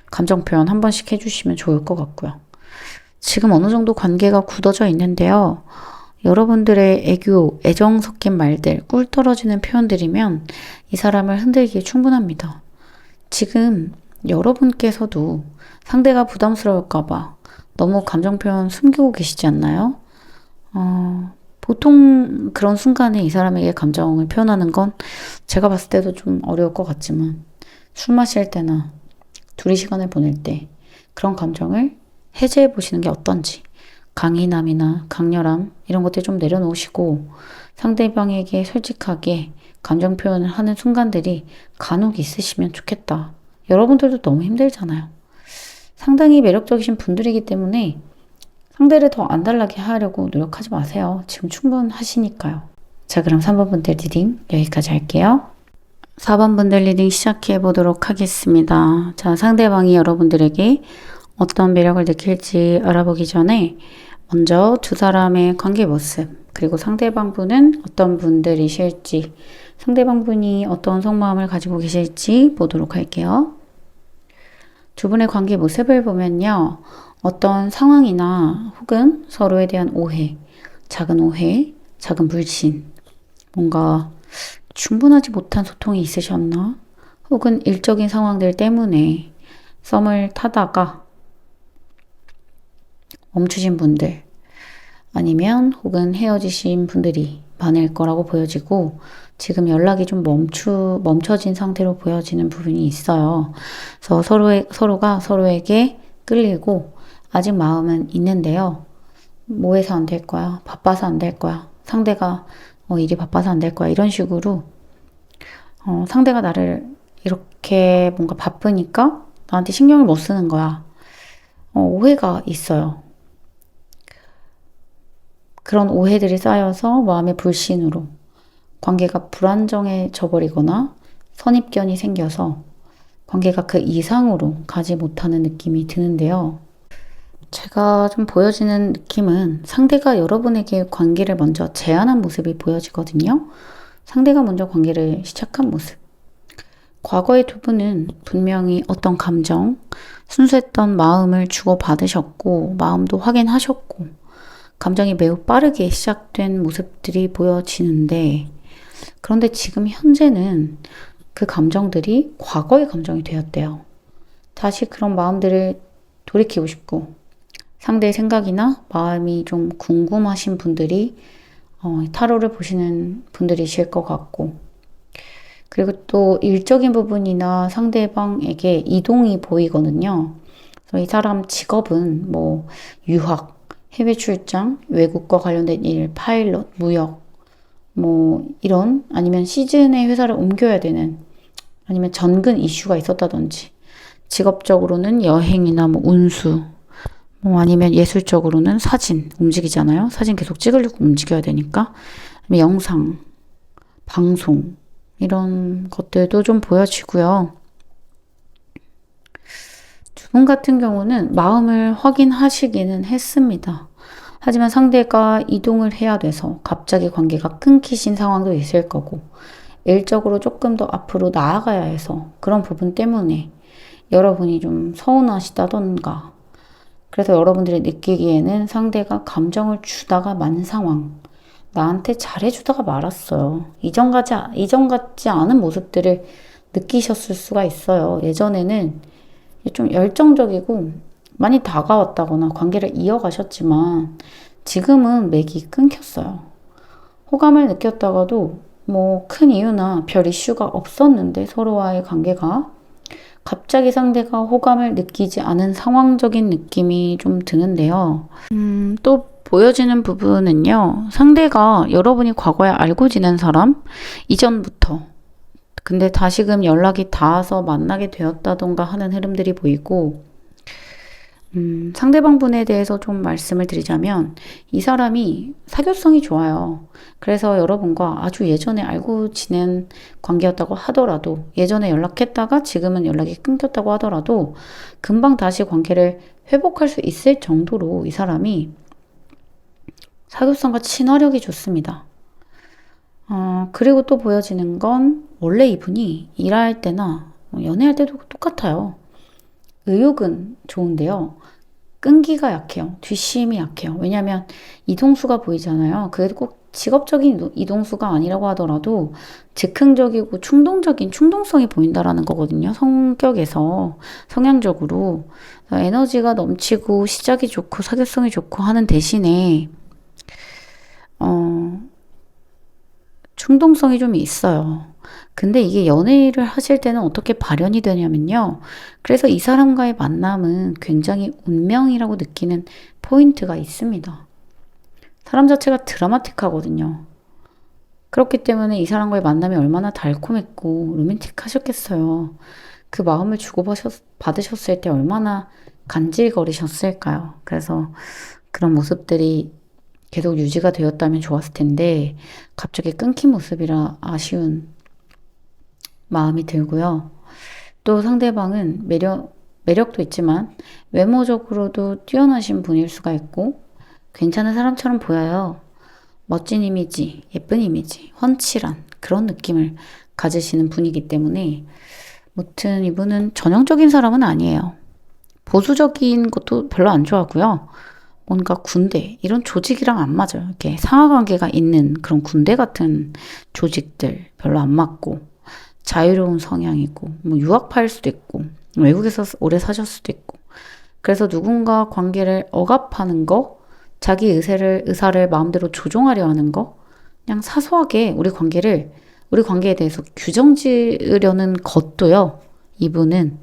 감정 표현 한 번씩 해주시면 좋을 것 같고요. 지금 어느 정도 관계가 굳어져 있는데요. 여러분들의 애교, 애정 섞인 말들, 꿀 떨어지는 표현들이면 이 사람을 흔들기에 충분합니다. 지금 여러분께서도 상대가 부담스러울까봐 너무 감정 표현 숨기고 계시지 않나요? 보통 그런 순간에 이 사람에게 감정을 표현하는 건 제가 봤을 때도 좀 어려울 것 같지만 술 마실 때나 둘이 시간을 보낼 때 그런 감정을 해제해 보시는 게 어떤지 강인함이나 강렬함 이런 것들 좀 내려놓으시고 상대방에게 솔직하게 감정 표현을 하는 순간들이 간혹 있으시면 좋겠다. 여러분들도 너무 힘들잖아요. 상당히 매력적이신 분들이기 때문에 상대를 더 안달나게 하려고 노력하지 마세요. 지금 충분하시니까요. 자, 그럼 3번 분들 리딩 여기까지 할게요. 4번 분들 리딩 시작해 보도록 하겠습니다. 자, 상대방이 여러분들에게 어떤 매력을 느낄지 알아보기 전에 먼저 두 사람의 관계 모습, 그리고 상대방 분은 어떤 분들이실지, 상대방 분이 어떤 속마음을 가지고 계실지 보도록 할게요. 두 분의 관계 모습을 보면요. 어떤 상황이나 혹은 서로에 대한 오해, 작은 불신, 뭔가 충분하지 못한 소통이 있으셨나? 혹은 일적인 상황들 때문에 썸을 타다가 멈추신 분들, 아니면 혹은 헤어지신 분들이 많을 거라고 보여지고 지금 연락이 좀 멈춰진 상태로 보여지는 부분이 있어요. 그래서 서로가 서로에게 끌리고 아직 마음은 있는데요. 뭐 해서 안 될 거야? 바빠서 안 될 거야? 상대가 일이 바빠서 안 될 거야? 이런 식으로 상대가 나를 이렇게 뭔가 바쁘니까 나한테 신경을 못 쓰는 거야. 오해가 있어요. 그런 오해들이 쌓여서 마음의 불신으로 관계가 불안정해져 버리거나 선입견이 생겨서 관계가 그 이상으로 가지 못하는 느낌이 드는데요. 제가 좀 보여지는 느낌은 상대가 여러분에게 관계를 먼저 제안한 모습이 보여지거든요. 상대가 먼저 관계를 시작한 모습. 과거의 두 분은 분명히 어떤 감정, 순수했던 마음을 주고받으셨고, 마음도 확인하셨고, 감정이 매우 빠르게 시작된 모습들이 보여지는데, 그런데 지금 현재는 그 감정들이 과거의 감정이 되었대요. 다시 그런 마음들을 돌이키고 싶고, 상대의 생각이나 마음이 좀 궁금하신 분들이 타로를 보시는 분들이실 것 같고, 그리고 또 일적인 부분이나 상대방에게 이동이 보이거든요. 그래서 이 사람 직업은 뭐 유학, 해외 출장, 외국과 관련된 일, 파일럿, 무역, 뭐 이런 아니면 시즌의 회사를 옮겨야 되는 아니면 전근 이슈가 있었다든지 직업적으로는 여행이나 뭐 운수 뭐 아니면 예술적으로는 사진 움직이잖아요. 사진 계속 찍으려고 움직여야 되니까 영상, 방송 이런 것들도 좀 보여지고요. 두 분 같은 경우는 마음을 확인하시기는 했습니다. 하지만 상대가 이동을 해야 돼서 갑자기 관계가 끊기신 상황도 있을 거고 일적으로 조금 더 앞으로 나아가야 해서 그런 부분 때문에 여러분이 좀 서운하시다던가 그래서 여러분들이 느끼기에는 상대가 감정을 주다가 만 상황 나한테 잘해주다가 말았어요. 이전 같지 않은 모습들을 느끼셨을 수가 있어요. 예전에는 좀 열정적이고 많이 다가왔다거나 관계를 이어가셨지만 지금은 맥이 끊겼어요. 호감을 느꼈다가도 뭐 큰 이유나 별 이슈가 없었는데 서로와의 관계가 갑자기 상대가 호감을 느끼지 않은 상황적인 느낌이 좀 드는데요. 또 보여지는 부분은요. 상대가 여러분이 과거에 알고 지낸 사람 이전부터 근데 다시금 연락이 닿아서 만나게 되었다던가 하는 흐름들이 보이고 상대방 분에 대해서 좀 말씀을 드리자면 이 사람이 사교성이 좋아요. 그래서 여러분과 아주 예전에 알고 지낸 관계였다고 하더라도 예전에 연락했다가 지금은 연락이 끊겼다고 하더라도 금방 다시 관계를 회복할 수 있을 정도로 이 사람이 사교성과 친화력이 좋습니다. 그리고 또 보여지는 건 원래 이분이 일할 때나 연애할 때도 똑같아요. 의욕은 좋은데요. 끈기가 약해요. 뒷심이 약해요. 왜냐하면 이동수가 보이잖아요. 그게 꼭 직업적인 이동수가 아니라고 하더라도 즉흥적이고 충동적인 충동성이 보인다라는 거거든요. 성격에서 성향적으로 에너지가 넘치고 시작이 좋고 사교성이 좋고 하는 대신에 충동성이 좀 있어요. 근데 이게 연애를 하실 때는 어떻게 발현이 되냐면요. 그래서 이 사람과의 만남은 굉장히 운명이라고 느끼는 포인트가 있습니다. 사람 자체가 드라마틱하거든요. 그렇기 때문에 이 사람과의 만남이 얼마나 달콤했고 로맨틱하셨겠어요. 그 마음을 주고받으셨을 때 얼마나 간질거리셨을까요? 그래서 그런 모습들이 계속 유지가 되었다면 좋았을 텐데 갑자기 끊긴 모습이라 아쉬운 마음이 들고요. 또 상대방은 매력도 있지만 외모적으로도 뛰어나신 분일 수가 있고 괜찮은 사람처럼 보여요. 멋진 이미지, 예쁜 이미지, 훤칠한 그런 느낌을 가지시는 분이기 때문에 무튼 이분은 전형적인 사람은 아니에요. 보수적인 것도 별로 안 좋아하고요. 뭔가 군대 이런 조직이랑 안 맞아요. 이렇게 상하관계가 있는 그런 군대 같은 조직들 별로 안 맞고 자유로운 성향이고 뭐 유학파일 수도 있고 외국에서 오래 사셨을 수도 있고 그래서 누군가 관계를 억압하는 거 자기 의사를 마음대로 조종하려 하는 거 그냥 사소하게 우리 관계에 대해서 규정 지으려는 것도요. 이분은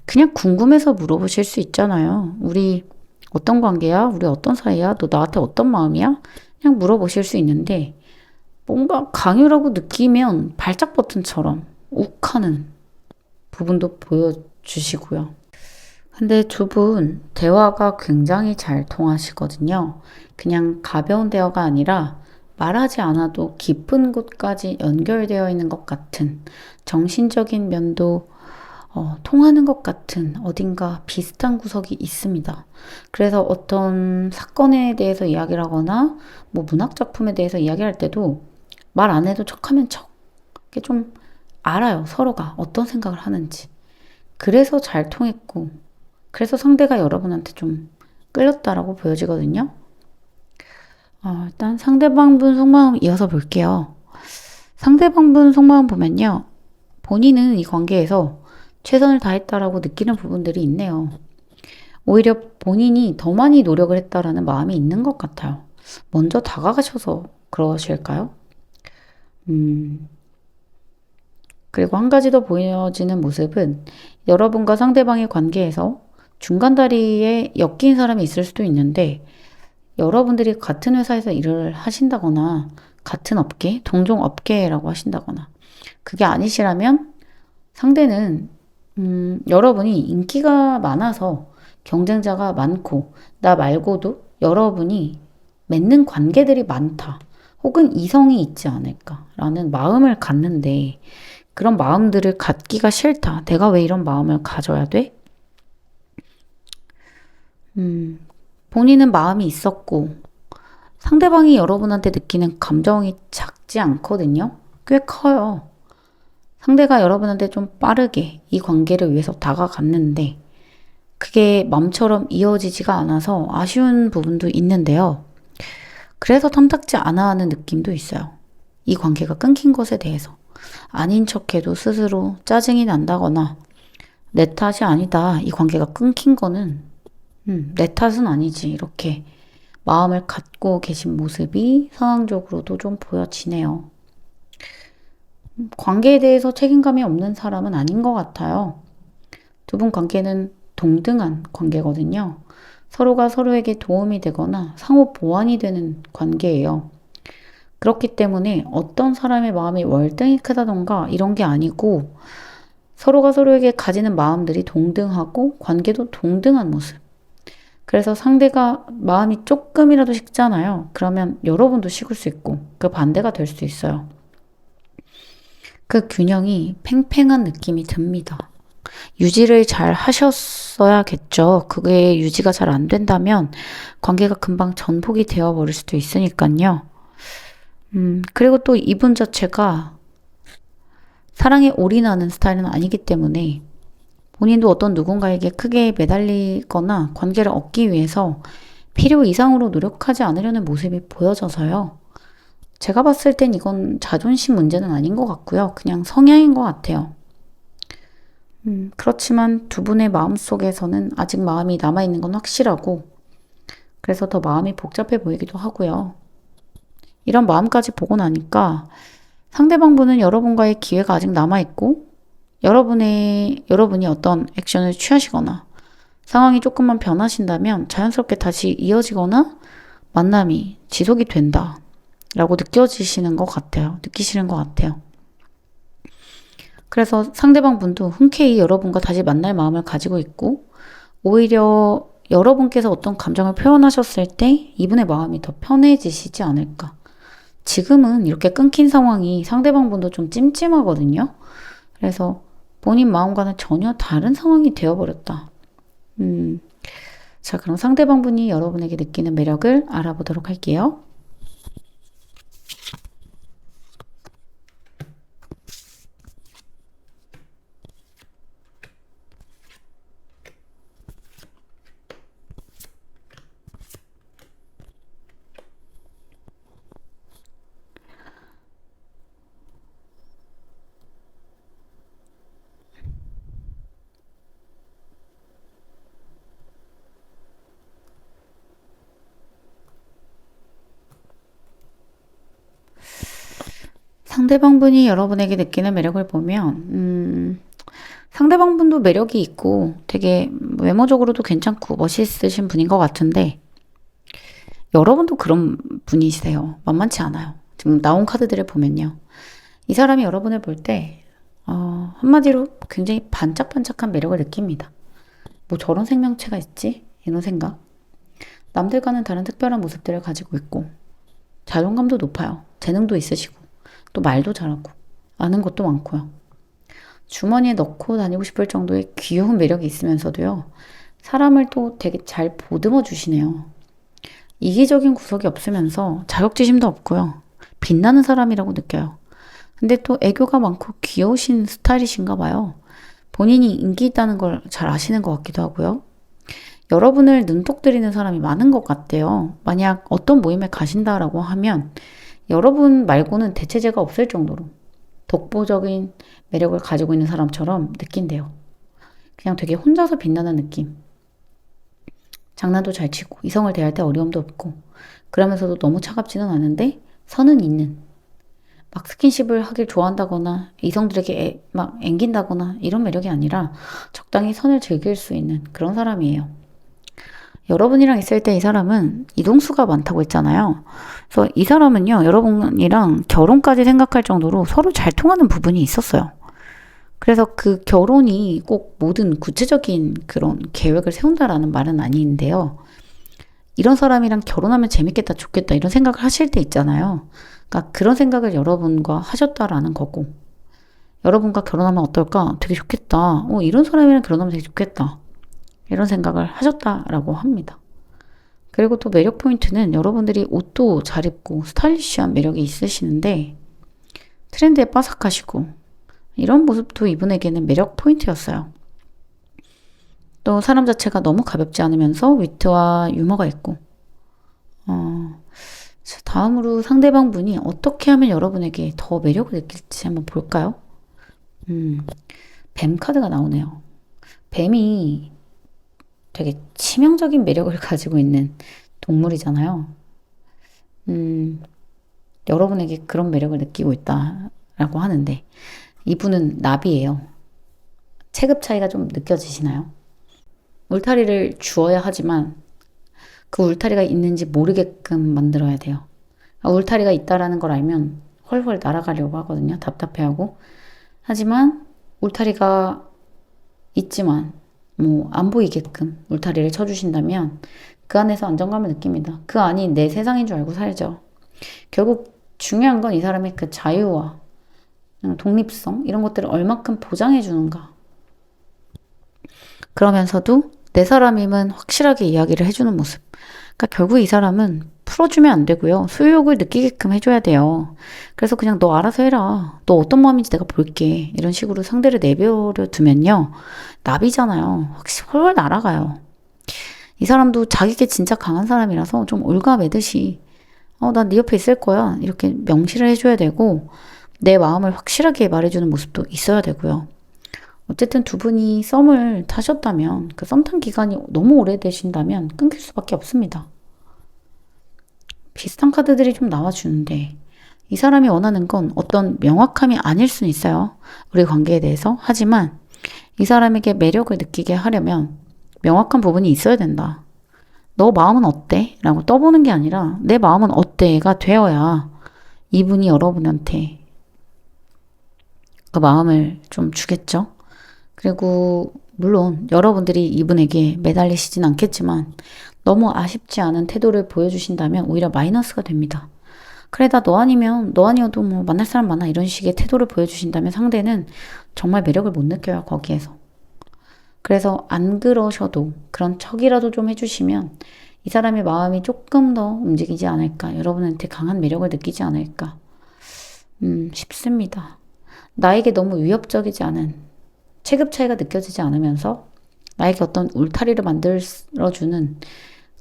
그냥 궁금해서 물어보실 수 있잖아요. 우리 어떤 관계야? 우리 어떤 사이야? 너 나한테 어떤 마음이야? 그냥 물어보실 수 있는데 뭔가 강요라고 느끼면 발작 버튼처럼 욱하는 부분도 보여주시고요. 근데 두 분 대화가 굉장히 잘 통하시거든요. 그냥 가벼운 대화가 아니라 말하지 않아도 깊은 곳까지 연결되어 있는 것 같은 정신적인 면도 통하는 것 같은 어딘가 비슷한 구석이 있습니다. 그래서 어떤 사건에 대해서 이야기를 하거나 뭐 문학 작품에 대해서 이야기할 때도 말 안 해도 척하면 척. 이게 좀 알아요. 서로가 어떤 생각을 하는지. 그래서 잘 통했고, 그래서 상대가 여러분한테 좀 끌렸다라고 보여지거든요. 일단 상대방 분 속마음 이어서 볼게요. 상대방 분 속마음 보면요. 본인은 이 관계에서 최선을 다했다라고 느끼는 부분들이 있네요. 오히려 본인이 더 많이 노력을 했다라는 마음이 있는 것 같아요. 먼저 다가가셔서 그러실까요? 그리고 한 가지 더 보여지는 모습은 여러분과 상대방의 관계에서 중간다리에 엮인 사람이 있을 수도 있는데 여러분들이 같은 회사에서 일을 하신다거나 같은 업계, 동종 업계라고 하신다거나 그게 아니시라면 상대는 여러분이 인기가 많아서 경쟁자가 많고 나 말고도 여러분이 맺는 관계들이 많다. 혹은 이성이 있지 않을까라는 마음을 갖는데 그런 마음들을 갖기가 싫다. 내가 왜 이런 마음을 가져야 돼? 본인은 마음이 있었고 상대방이 여러분한테 느끼는 감정이 작지 않거든요. 꽤 커요. 상대가 여러분한테 좀 빠르게 이 관계를 위해서 다가갔는데 그게 맘처럼 이어지지가 않아서 아쉬운 부분도 있는데요. 그래서 탐탁지 않아 하는 느낌도 있어요. 이 관계가 끊긴 것에 대해서. 아닌 척해도 스스로 짜증이 난다거나 내 탓이 아니다. 이 관계가 끊긴 거는 내 탓은 아니지. 이렇게 마음을 갖고 계신 모습이 상황적으로도 좀 보여지네요. 관계에 대해서 책임감이 없는 사람은 아닌 것 같아요. 두 분 관계는 동등한 관계거든요. 서로가 서로에게 도움이 되거나 상호 보완이 되는 관계예요. 그렇기 때문에 어떤 사람의 마음이 월등히 크다던가 이런 게 아니고 서로가 서로에게 가지는 마음들이 동등하고 관계도 동등한 모습. 그래서 상대가 마음이 조금이라도 식잖아요. 그러면 여러분도 식을 수 있고 그 반대가 될 수 있어요. 그 균형이 팽팽한 느낌이 듭니다. 유지를 잘 하셨어야겠죠. 그게 유지가 잘 안 된다면 관계가 금방 전폭이 되어버릴 수도 있으니까요. 그리고 또 이분 자체가 사랑에 올인하는 스타일은 아니기 때문에 본인도 어떤 누군가에게 크게 매달리거나 관계를 얻기 위해서 필요 이상으로 노력하지 않으려는 모습이 보여져서요. 제가 봤을 땐 이건 자존심 문제는 아닌 것 같고요. 그냥 성향인 것 같아요. 그렇지만 두 분의 마음속에서는 아직 마음이 남아있는 건 확실하고 그래서 더 마음이 복잡해 보이기도 하고요. 이런 마음까지 보고 나니까 상대방 분은 여러분과의 기회가 아직 남아있고 여러분이 어떤 액션을 취하시거나 상황이 조금만 변하신다면 자연스럽게 다시 이어지거나 만남이 지속이 된다 라고 느끼시는 것 같아요. 그래서 상대방 분도 흔쾌히 여러분과 다시 만날 마음을 가지고 있고 오히려 여러분께서 어떤 감정을 표현하셨을 때 이분의 마음이 더 편해지시지 않을까. 지금은 이렇게 끊긴 상황이 상대방 분도 좀 찜찜하거든요. 그래서 본인 마음과는 전혀 다른 상황이 되어버렸다. 자, 그럼 상대방 분이 여러분에게 느끼는 매력을 알아보도록 할게요. 상대방 분이 여러분에게 느끼는 매력을 보면, 상대방 분도 매력이 있고 되게 외모적으로도 괜찮고 멋있으신 분인 것 같은데, 여러분도 그런 분이세요. 만만치 않아요. 지금 나온 카드들을 보면요. 이 사람이 여러분을 볼 때, 한마디로 굉장히 반짝반짝한 매력을 느낍니다. 뭐 저런 생명체가 있지? 이런 생각. 남들과는 다른 특별한 모습들을 가지고 있고, 자존감도 높아요. 재능도 있으시고, 또 말도 잘하고, 아는 것도 많고요. 주머니에 넣고 다니고 싶을 정도의 귀여운 매력이 있으면서도요, 사람을 또 되게 잘 보듬어 주시네요. 이기적인 구석이 없으면서 자격지심도 없고요. 빛나는 사람이라고 느껴요. 근데 또 애교가 많고 귀여우신 스타일이신가 봐요. 본인이 인기 있다는 걸 잘 아시는 것 같기도 하고요. 여러분을 눈독 들이는 사람이 많은 것 같대요. 만약 어떤 모임에 가신다라고 하면 여러분 말고는 대체제가 없을 정도로 독보적인 매력을 가지고 있는 사람처럼 느낀대요. 그냥 되게 혼자서 빛나는 느낌. 장난도 잘 치고 이성을 대할 때 어려움도 없고 그러면서도 너무 차갑지는 않은데 선은 있는, 막 스킨십을 하길 좋아한다거나 이성들에게 막 앵긴다거나 이런 매력이 아니라 적당히 선을 즐길 수 있는 그런 사람이에요. 여러분이랑 있을 때 이 사람은 이동수가 많다고 했잖아요. 그래서 이 사람은요, 여러분이랑 결혼까지 생각할 정도로 서로 잘 통하는 부분이 있었어요. 그래서 그 결혼이 꼭 모든 구체적인 그런 계획을 세운다라는 말은 아닌데요. 이런 사람이랑 결혼하면 재밌겠다, 좋겠다, 이런 생각을 하실 때 있잖아요. 그러니까 그런 생각을 여러분과 하셨다라는 거고, 여러분과 결혼하면 어떨까? 되게 좋겠다. 이런 사람이랑 결혼하면 되게 좋겠다. 이런 생각을 하셨다라고 합니다. 그리고 또 매력 포인트는 여러분들이 옷도 잘 입고 스타일리시한 매력이 있으시는데 트렌드에 빠삭하시고 이런 모습도 이분에게는 매력 포인트였어요. 또 사람 자체가 너무 가볍지 않으면서 위트와 유머가 있고 다음으로 상대방 분이 어떻게 하면 여러분에게 더 매력을 느낄지 한번 볼까요? 뱀 카드가 나오네요. 뱀이 되게 치명적인 매력을 가지고 있는 동물이잖아요. 여러분에게 그런 매력을 느끼고 있다라고 하는데 이분은 나비예요. 체급 차이가 좀 느껴지시나요? 울타리를 주어야 하지만 그 울타리가 있는지 모르게끔 만들어야 돼요. 울타리가 있다라는 걸 알면 훨훨 날아가려고 하거든요. 답답해하고. 하지만 울타리가 있지만 안 보이게끔 울타리를 쳐주신다면 그 안에서 안정감을 느낍니다. 그 안이 내 세상인 줄 알고 살죠. 결국 중요한 건 이 사람의 그 자유와 독립성 이런 것들을 얼마큼 보장해 주는가. 그러면서도 내 사람임은 확실하게 이야기를 해주는 모습. 그러니까 결국 이 사람은 풀어주면 안 되고요. 소유욕을 느끼게끔 해줘야 돼요. 그래서 그냥 너 알아서 해라. 너 어떤 마음인지 내가 볼게. 이런 식으로 상대를 내버려 두면요. 나비잖아요. 확실히 훨훨 날아가요. 이 사람도 자기께 진짜 강한 사람이라서 좀 올가매듯이 난 네 옆에 있을 거야. 이렇게 명시를 해줘야 되고 내 마음을 확실하게 말해주는 모습도 있어야 되고요. 어쨌든 두 분이 썸을 타셨다면 그 썸 탄 기간이 너무 오래되신다면 끊길 수밖에 없습니다. 비슷한 카드들이 좀 나와주는데 이 사람이 원하는 건 어떤 명확함이 아닐 수는 있어요. 우리 관계에 대해서. 하지만 이 사람에게 매력을 느끼게 하려면 명확한 부분이 있어야 된다. 너 마음은 어때? 라고 떠보는 게 아니라 내 마음은 어때?가 되어야 이분이 여러분한테 그 마음을 좀 주겠죠. 그리고 물론 여러분들이 이분에게 매달리시진 않겠지만 너무 아쉽지 않은 태도를 보여주신다면 오히려 마이너스가 됩니다. 그래, 나 너 아니면 너 아니어도 만날 사람 많아 이런 식의 태도를 보여주신다면 상대는 정말 매력을 못 느껴요, 거기에서. 그래서 안 그러셔도 그런 척이라도 좀 해주시면 이 사람의 마음이 조금 더 움직이지 않을까, 여러분한테 강한 매력을 느끼지 않을까 싶습니다. 나에게 너무 위협적이지 않은, 체급 차이가 느껴지지 않으면서 나에게 어떤 울타리를 만들어주는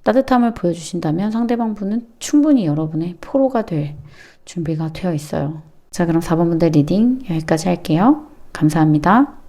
따뜻함을 보여주신다면 상대방 분은 충분히 여러분의 포로가 될 준비가 되어 있어요. 자, 그럼 4번 분들 리딩 여기까지 할게요. 감사합니다.